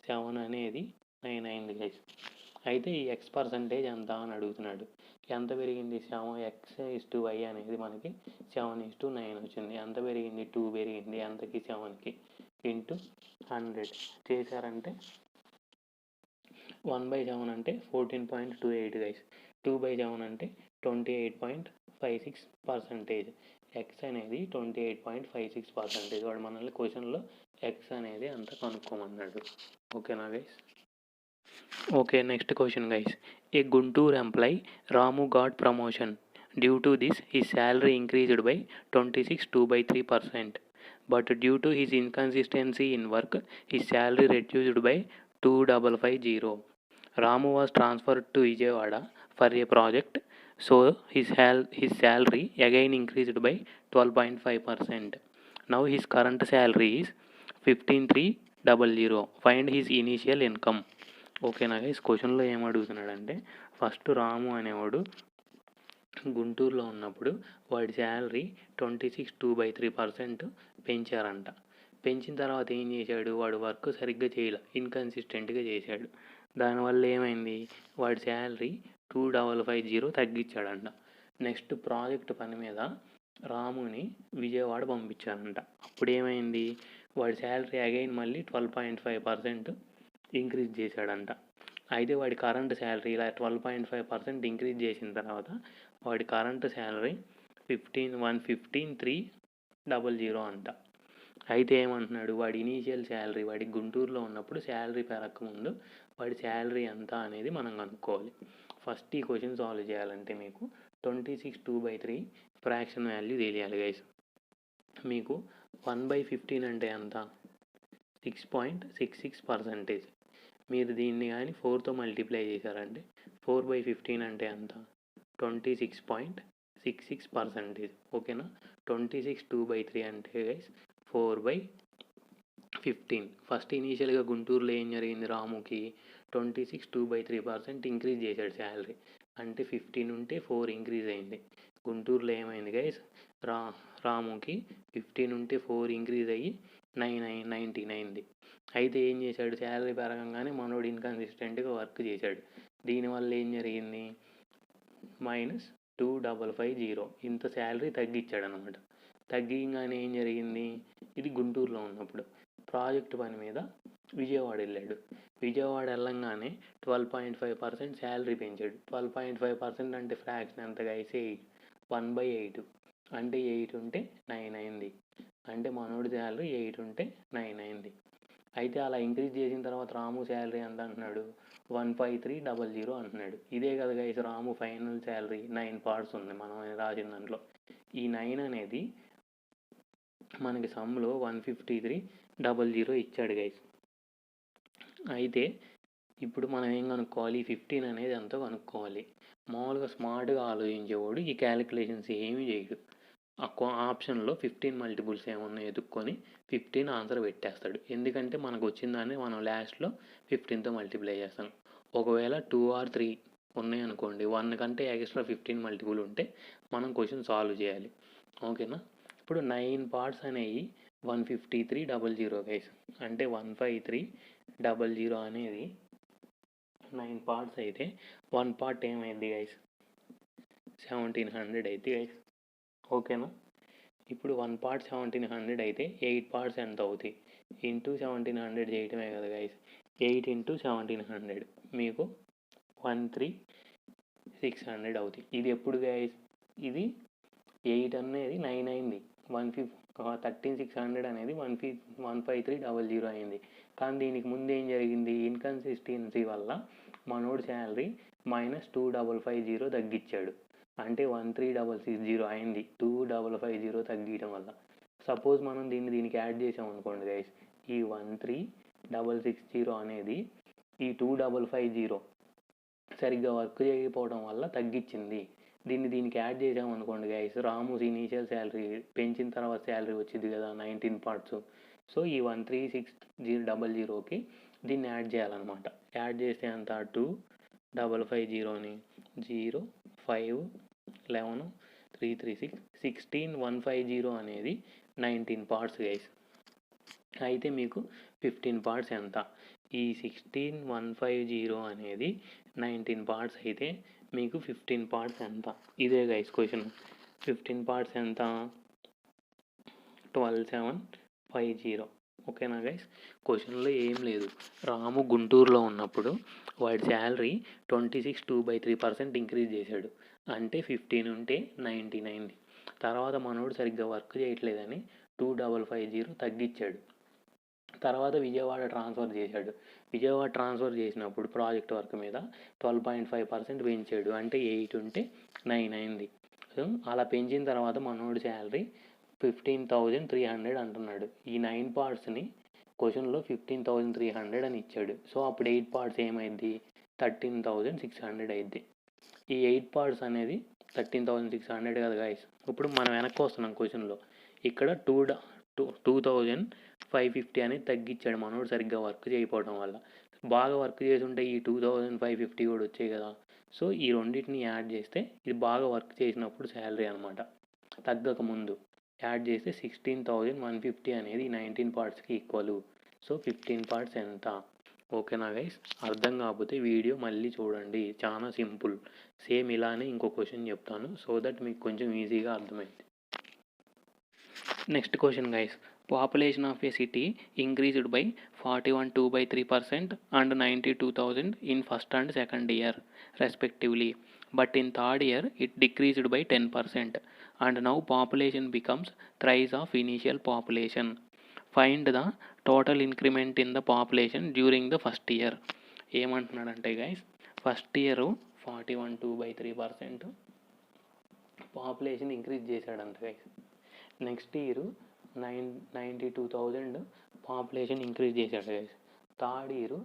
7 అనేది 9 అయింది గైస్. అయితే ఈ X% ఎంత అని అడుగుతున్నాడు. ఎంత పెరిగింది? X/Y అనేది మనకి 7:9 వచ్చింది. ఎంత పెరిగింది? 2 పెరిగింది. ఎంతకి? 7కి. ఇంటూ 100 చేశారంటే 1/7 అంటే 14.28 గైస్. 2/7 అంటే 28.56%. X అనేది 28.56%. వాడు మనల్ని క్వశ్చన్లో X అనేది అంత కనుక్కోమన్నాడు. ఓకేనా guys? Okay, next question guys. A Guntur employee Ramu got promotion. Due to this, his salary increased by 26.2%. But due to his inconsistency in work, his salary reduced by 2,550. Ramu was transferred to Vijayawada for a project, so his salary again increased by 12.5%. Now his current salary is 15,300. Find his initial income. ఓకేనా guys? క్వశ్చన్లో ఏం అడుగుతున్నాడంటే first రాము అనేవాడు గుంటూరులో ఉన్నప్పుడు వాడి salary 26.2% పెంచారంట. పెంచిన తర్వాత ఏం చేశాడు? వాడు వర్క్ సరిగ్గా చేయలే, ఇన్కన్సిస్టెంట్గా చేశాడు. దానివల్ల ఏమైంది? వాడి శాలరీ 2,550 తగ్గించాడంట. నెక్స్ట్ ప్రాజెక్ట్ పని మీద రాముని విజయవాడ పంపించారంట. అప్పుడు ఏమైంది? వాడి శాలరీ అగైన్ మళ్ళీ 12.5% ఇంక్రీజ్ చేశాడంట. అయితే వాడి కరెంట్ శాలరీ ఇలా 12.5% ఇంక్రీజ్ చేసిన తర్వాత వాడి కరెంట్ శాలరీ 115,300 అంట. అయితే ఏమంటున్నాడు? వాడి ఇనీషియల్ శాలరీ, వాడి గుంటూరులో ఉన్నప్పుడు శాలరీ పెరగకముందు వాడి శాలరీ ఎంత అనేది మనం కనుక్కోవాలి. ఫస్ట్ ఈ క్వశ్చన్ సాల్వ్ చేయాలంటే మీకు 26/2/3 ఫ్రాక్షన్ వాల్యూ తెలియాలి గైస్. మీకు 1/15 అంటే ఎంత? 6.66%. మీరు దీన్ని కానీ 4తో మల్టిప్లై చేశారంటే 4/15 అంటే ఎంత? 26.66%. ఓకేనా? 26 2/3 అంటే గైస్ 4/15. ఫస్ట్ ఇనీషియల్గా గుంటూరులో ఏం జరిగింది? రాముకి 26 2/3% ఇంక్రీజ్ చేశాడు శాలరీ. అంటే 15 ఉంటే 4 ఇంక్రీజ్ అయింది. గుంటూరులో ఏమైంది గైస్? రాముకి 15 ఉంటే 4 ఇంక్రీజ్ అయ్యి 19 అయింది. అయితే ఏం చేశాడు? శాలరీ పెరగంగానే మనోడు ఇన్కన్సిస్టెంట్గా వర్క్ చేశాడు. దీనివల్ల ఏం జరిగింది? -2,550. ఇంత శాలరీ తగ్గించాడు అనమాట. తగ్గింగానే ఏం జరిగింది? ఇది గుంటూరులో ఉన్నప్పుడు. ప్రాజెక్ట్ పని మీద విజయవాడ వెళ్ళాడు. విజయవాడ వెళ్ళంగానే 12.5% శాలరీ పెంచాడు. 12.5% అంటే ఫ్రాక్షన్ ఎంత గైస్? 1/8. అంటే 8 ఉంటే 9 అయింది. అంటే మనోడి శాలరీ 8 ఉంటే 9 అయింది. అయితే అలా ఇంక్రీజ్ చేసిన తర్వాత రాము శాలరీ ఎంత అంటున్నాడు? 15300 అంటున్నాడు. ఇదే కదా గైస్ రాము ఫైనల్ శాలరీ. 9 పార్ట్స్ ఉంది మనం రాసిన దాంట్లో. ఈ 9 అనేది మనకి సమ్లో 15300 ఇచ్చాడు గైస్. అయితే ఇప్పుడు మనం ఏం కనుక్కోవాలి? 15 అనేది ఎంతో కనుక్కోవాలి. మామూలుగా స్మార్ట్గా ఆలోచించేవాడు ఈ క్యాలిక్యులేషన్స్ ఏమీ చేయడు. ఆప్షన్లో 15 మల్టిపుల్స్ ఏమన్నా ఎదుక్కొని 15 ఆన్సర్ పెట్టేస్తాడు. ఎందుకంటే మనకు వచ్చిందాన్ని మనం లాస్ట్లో 15తో మల్టిప్లై చేస్తాం. ఒకవేళ 2 or 3 ఉన్నాయనుకోండి, 1 కంటే ఎక్స్ట్రా 15 మల్టిపుల్ ఉంటే మనం క్వశ్చన్ సాల్వ్ చేయాలి. ఓకేనా? ఇప్పుడు 9 పార్ట్స్ అనేవి 15300 గైస్. అంటే 15300 అనేది 9 పార్ట్స్ అయితే 1 పార్ట్ ఏమైంది గైస్? 1700 అయితే గైస్. ఓకేనా? ఇప్పుడు 1 పార్ట్ 1700 అయితే 8 పార్ట్స్ ఎంత అవుతాయి? ఇంటూ 1700 చేయటమే కదా గైస్. 8 × 1700 మీకు 13600 అవుతాయి. ఇది ఎప్పుడు గైస్? ఇది 8 అనేది 9 అయింది. 13600 అనేది 15300 అయింది. కానీ దీనికి ముందు ఏం జరిగింది? ఇన్కన్సిస్టెన్సీ వల్ల మనోడి శాలరీ -2550 తగ్గించాడు. అంటే 13660 అయింది. 2550 తగ్గించడం వల్ల. సపోజ్ మనం దీనికి యాడ్ చేసాం అనుకోండి గైస్, ఈ 13660 అనేది ఈ 2550 సరిగ్గా వర్క్ చేయకపోవడం వల్ల తగ్గించింది. దీనికి యాడ్ చేసాం అనుకోండి గైస్, రాము ఇనీషియల్ శాలరీ పెంచిన తర్వాత శాలరీ వచ్చింది కదా 19 పార్ట్స్. సో ఈ 13600కి దీన్ని యాడ్ చేయాలన్నమాట. యాడ్ చేస్తే అంత 2550ని 0 5 11 336 16150 అనేది 19 పార్ట్స్ గైస్. అయితే మీకు 15 పార్ట్స్ ఎంత? ఈ 16150 అనేది 19 పార్ట్స్ అయితే మీకు 15 పార్ట్స్ ఎంత? ఇదే గైస్ క్వశ్చన్. 15 పార్ట్స్ ఎంత? 12750. ఓకేనా గైస్? క్వశ్చన్లో ఏం లేదు. రాము గుంటూరులో ఉన్నప్పుడు వాడి శాలరీ 26 2/3% ఇంక్రీజ్ చేశాడు. అంటే 15 ఉంటే 19 అయింది. తర్వాత మనోడు సరిగ్గా వర్క్ చేయట్లేదని 2550 తగ్గించాడు. తర్వాత విజయవాడ ట్రాన్స్ఫర్ చేశాడు. విజయవాడ ట్రాన్స్ఫర్ చేసినప్పుడు ప్రాజెక్ట్ వర్క్ మీద 12.5% పెంచాడు. అంటే 8 ఉంటే 9 అయింది. సో అలా పెంచిన తర్వాత మనోడి శాలరీ 15,300 అంటున్నాడు. ఈ 9 పార్ట్స్ని క్వశ్చన్లో 15,300 అని ఇచ్చాడు. సో అప్పుడు 8 పార్ట్స్ ఏమైంది? 13,600 అయింది. ఈ 8 పార్ట్స్ అనేది 13,600 కదా గైస్. ఇప్పుడు మనం వెనక్కి వస్తున్నాం క్వశ్చన్లో. ఇక్కడ 2,550 అనేది తగ్గించాడు మనోడు సరిగ్గా వర్క్ చేయకపోవడం వల్ల. బాగా వర్క్ చేసి ఉంటే ఈ 2,550 కూడా వచ్చాయి కదా. సో ఈ రెండింటిని యాడ్ చేస్తే ఇది బాగా వర్క్ చేసినప్పుడు శాలరీ అనమాట. తగ్గక ముందు యాడ్ చేస్తే 16,150 అనేది 19 పార్ట్స్కి ఈక్వల్. సో 15 పార్ట్స్ ఎంత? ఓకేనా గైస్? అర్థం కాకపోతే వీడియో మళ్ళీ చూడండి. చాలా సింపుల్. సేమ్ ఇలానే ఇంకో క్వశ్చన్ చెప్తాను సో దట్ మీకు కొంచెం ఈజీగా అర్థమైంది. Next question guys. Population of a city increased by 41 2/3% and 92,000 in first and second year respectively, but in third year it decreased by 10% and now population becomes thrice of initial population. Find the total increment in the population during the first year. ఏమంటున్నాడంటే guys, first year 41 2/3% population increase చేశాడంట guys. Next year 92,000 population increase చేశాడు guys. Third year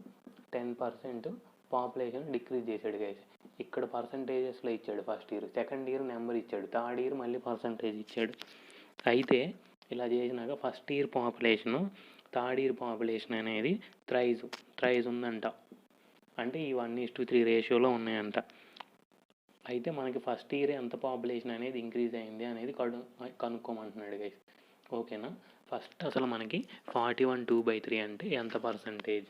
10% population decrease చేశాడు guys. ఇక్కడ పర్సంటేజెస్లో ఇచ్చాడు first year, second year number ఇచ్చాడు, third year మళ్ళీ percentage ఇచ్చాడు. అయితే ఇలా చేసినాక first year population third year population అనేది థ్రైజ్ ఉందంట. అంటే ఈ 1:3 రేషియోలో ఉన్నాయంట. అయితే మనకి ఫస్ట్ ఇయర్ ఎంత పాపులేషన్ అనేది ఇంక్రీజ్ అయింది అనేది కనుక్కోమంటున్నాడు గైస్. ఓకేనా. ఫస్ట్ అసలు మనకి 41 2/3 అంటే ఎంత పర్సంటేజ్,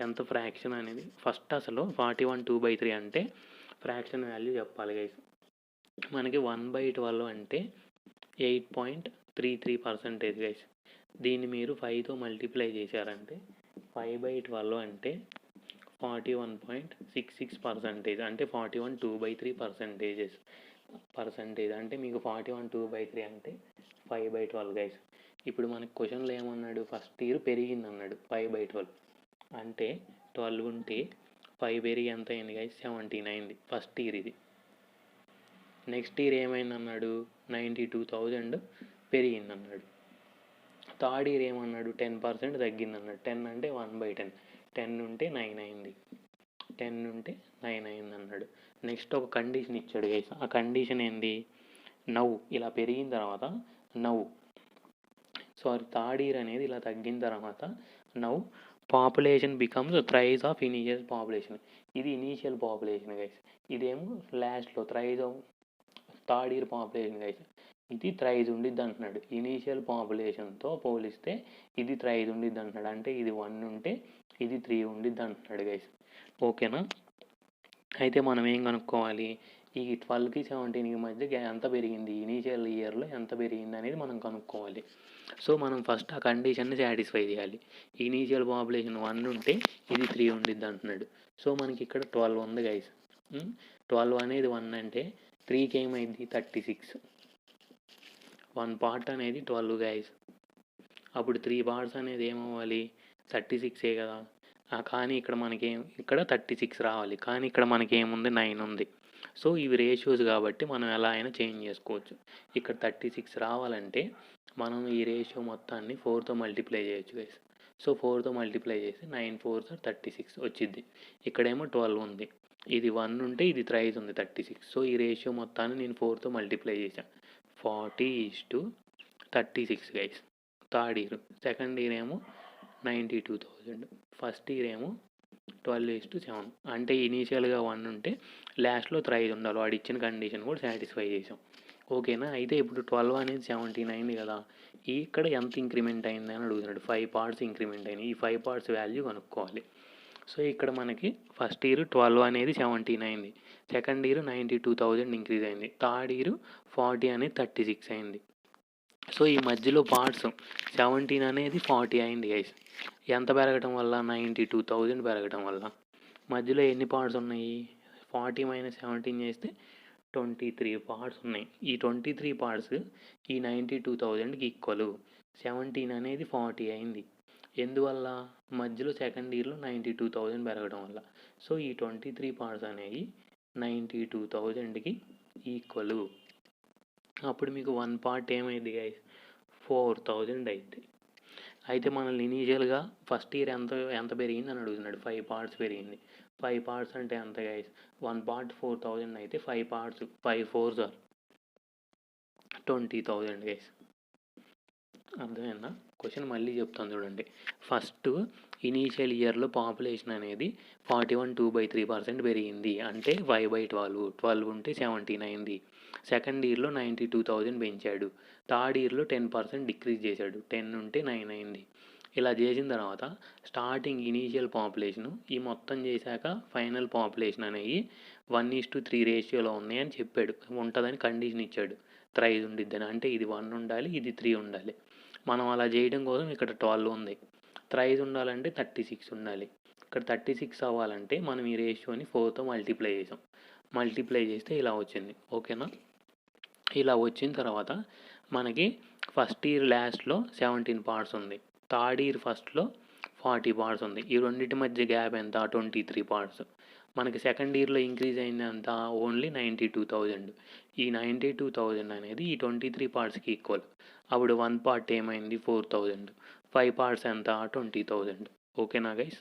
ఎంత ఫ్రాక్షన్ అనేది ఫస్ట్ అసలు 41 2/3 అంటే ఫ్రాక్షన్ వాల్యూ చెప్పాలి గైస్. మనకి 1/12 అంటే 8.33% గైస్. దీన్ని మీరు 5తో మల్టిప్లై చేశారంటే 5/12 అంటే 41.66% అంటే 41 2/3% అంటే మీకు 41 2/3 అంటే 5/12 గైస్. ఇప్పుడు మనకి క్వశ్చన్లో ఏమన్నాడు, ఫస్ట్ ఇయర్ పెరిగింది అన్నాడు 5/12 అంటే 12 ఉంటే 5 పెరిగి ఎంత అయింది గైస్, 17 అయింది ఫస్ట్ ఇయర్ ఇది. నెక్స్ట్ ఇయర్ ఏమైంది అన్నాడు, 92,000 పెరిగింది అన్నాడు. థర్డ్ ఇయర్ ఏమన్నాడు, 10% తగ్గింది అన్నాడు. 10 అంటే 1/10, 10 ఉంటే 9 అయింది, 10 ఉంటే 9 అయింది అన్నాడు. నెక్స్ట్ ఒక కండిషన్ ఇచ్చాడు గైస్. ఆ కండిషన్ ఏంది, ఇలా పెరిగిన తర్వాత థర్డ్ ఇయర్ అనేది ఇలా తగ్గిన తర్వాత population becomes thrice of initial population. ఇది ఇనీషియల్ పాపులేషన్ గైస్, ఇదేమో లాస్ట్లో thrice of third year population guys. ఇది థ్రైజ్ ఉండిద్ది అంటున్నాడు. ఇనీషియల్ పాపులేషన్తో పోలిస్తే ఇది థ్రైజ్ ఉండిద్ది అంటున్నాడు. అంటే ఇది 1 ఉంటే ఇది 3 ఉండిద్ది అంటున్నాడు గైస్. ఓకేనా. అయితే మనం ఏం కనుక్కోవాలి, ఈ 12కి 17కి మధ్య ఎంత పెరిగింది, ఇనీషియల్ ఇయర్లో ఎంత పెరిగింది అనేది మనం కనుక్కోవాలి. సో మనం ఫస్ట్ ఆ కండిషన్ని సాటిస్ఫై చేయాలి. ఇనీషియల్ పాపులేషన్ 1 ఉంటే ఇది 3 ఉండిద్ది అంటున్నాడు. సో మనకి ఇక్కడ 12 ఉంది గైస్. 12 అనేది 1 అంటే 3కి ఏమైంది 36. 1 పార్ట్ అనేది 12 గైస్. అప్పుడు 3 పార్ట్స్ అనేది ఏమవ్వాలి 36 కదా. కానీ ఇక్కడ 36 రావాలి, కానీ ఇక్కడ మనకేముంది 9 ఉంది. సో ఇవి రేషియోస్ కాబట్టి మనం ఎలా అయినా చేంజ్ చేసుకోవచ్చు. ఇక్కడ 36 రావాలంటే మనం ఈ రేషియో మొత్తాన్ని 4తో మల్టిప్లై చేయొచ్చు గైస్. సో 4తో మల్టిప్లై చేసి 9 4s 36 వచ్చింది. ఇక్కడేమో 12 ఉంది, ఇది 1 ఉంటే ఇది థ్రైజ్ ఉంది 36. సో ఈ రేషియో మొత్తాన్ని నేను 4తో మల్టిప్లై చేశాను, 40:36 guys. Third year. Second year ఏమో 92,000. ఫస్ట్ ఇయర్ ఏమో 12:7. అంటే ఇనీషియల్గా 1 ఉంటే లాస్ట్లో థ్రైజ్ ఉండాలి. వాడు ఇచ్చిన కండిషన్ కూడా సాటిస్ఫై చేసాం. ఓకేనా. అయితే ఇప్పుడు 12 అనేది 17 అయింది కదా. ఇక్కడ ఎంత ఇంక్రిమెంట్ అయింది అని అడుగుతున్నాడు. 5 పార్ట్స్ ఇంక్రిమెంట్ అయినాయి. ఈ 5 పార్ట్స్ వాల్యూ కనుక్కోవాలి. సో ఇక్కడ మనకి ఫస్ట్ ఇయర్ 12 అనేది 17 అయింది, సెకండ్ ఇయర్ 92,000 ఇంక్రీజ్ అయింది, థర్డ్ ఇయర్ 40 అనేది 36 అయింది. సో ఈ మధ్యలో పార్ట్స్ 17 అనేది 40 అయింది గైస్. ఎంత పెరగటం వల్ల, 92,000 పెరగటం వల్ల. మధ్యలో ఎన్ని పార్ట్స్ ఉన్నాయి, 40 - 17 చేస్తే 23 పార్ట్స్ ఉన్నాయి. ఈ 23 పార్ట్స్ ఈ 92,000కి ఈక్వల్. 17 అనేది 40 అయింది. ఎందువల్ల, మధ్యలో సెకండ్ ఇయర్లో 92,000 పెరగడం వల్ల. సో ఈ 23 పార్ట్స్ అనేవి 92,000కి ఈక్వల్. అప్పుడు మీకు 1 పార్ట్ ఏమైంది గైస్, 4,000 అయితే. అయితే మనల్ని ఇనీషియల్గా ఫస్ట్ ఇయర్ ఎంత పెరిగింది అని అడుగుతున్నాడు. 5 పార్ట్స్ పెరిగింది. 5 పార్ట్స్ అంటే ఎంత గైస్, 1 పార్ట్ 4,000 అయితే 5 పార్ట్స్ 5 4s 20,000 గైస్. అర్థమైందా. క్వశ్చన్ మళ్ళీ చెప్తాను చూడండి. ఫస్ట్ ఇనీషియల్ ఇయర్లో పాపులేషన్ అనేది 41 2/3% పెరిగింది అంటే 5/12. 12 ఉంటే 17 అయింది. సెకండ్ ఇయర్లో 92,000 పెంచాడు. థర్డ్ ఇయర్లో 10% డిక్రీజ్ చేశాడు, 10 ఉంటే 9 అయింది. ఇలా చేసిన తర్వాత స్టార్టింగ్ ఇనీషియల్ పాపులేషను ఈ మొత్తం చేశాక ఫైనల్ పాపులేషన్ అనేవి 1:3 రేషియోలో ఉన్నాయని చెప్పాడు. ఉంటుందని కండిషన్ ఇచ్చాడు. థ్రైజ్ ఉండిద్దని. అంటే ఇది 1 ఉండాలి, ఇది 3 ఉండాలి. మనం అలా చేయడం కోసం ఇక్కడ 12 ఉంది. థ్రైజ్ ఉండాలంటే 36 ఉండాలి. ఇక్కడ 36 అవ్వాలంటే మనం ఈ రేషియోని 4తో మల్టిప్లై చేసాం. మల్టిప్లై చేస్తే ఇలా వచ్చింది. ఓకేనా. ఇలా వచ్చిన తర్వాత మనకి ఫస్ట్ ఇయర్ లాస్ట్లో 17 పార్ట్స్ ఉంది, థర్డ్ ఇయర్ ఫస్ట్లో 40 పార్ట్స్ ఉంది. ఈ రెండింటి మధ్య గ్యాప్ ఎంత, 23 పార్ట్స్. మనకి సెకండ్ ఇయర్లో ఇంక్రీజ్ అయింది అంత ఓన్లీ 92,000. ఈ 92,000 అనేది ఈ 23 పార్ట్స్కి ఈక్వల్. అప్పుడు 1 పార్ట్ ఏమైంది 4,000. 5 పార్ట్స్ ఎంత 20,000. ఓకేనా గైస్?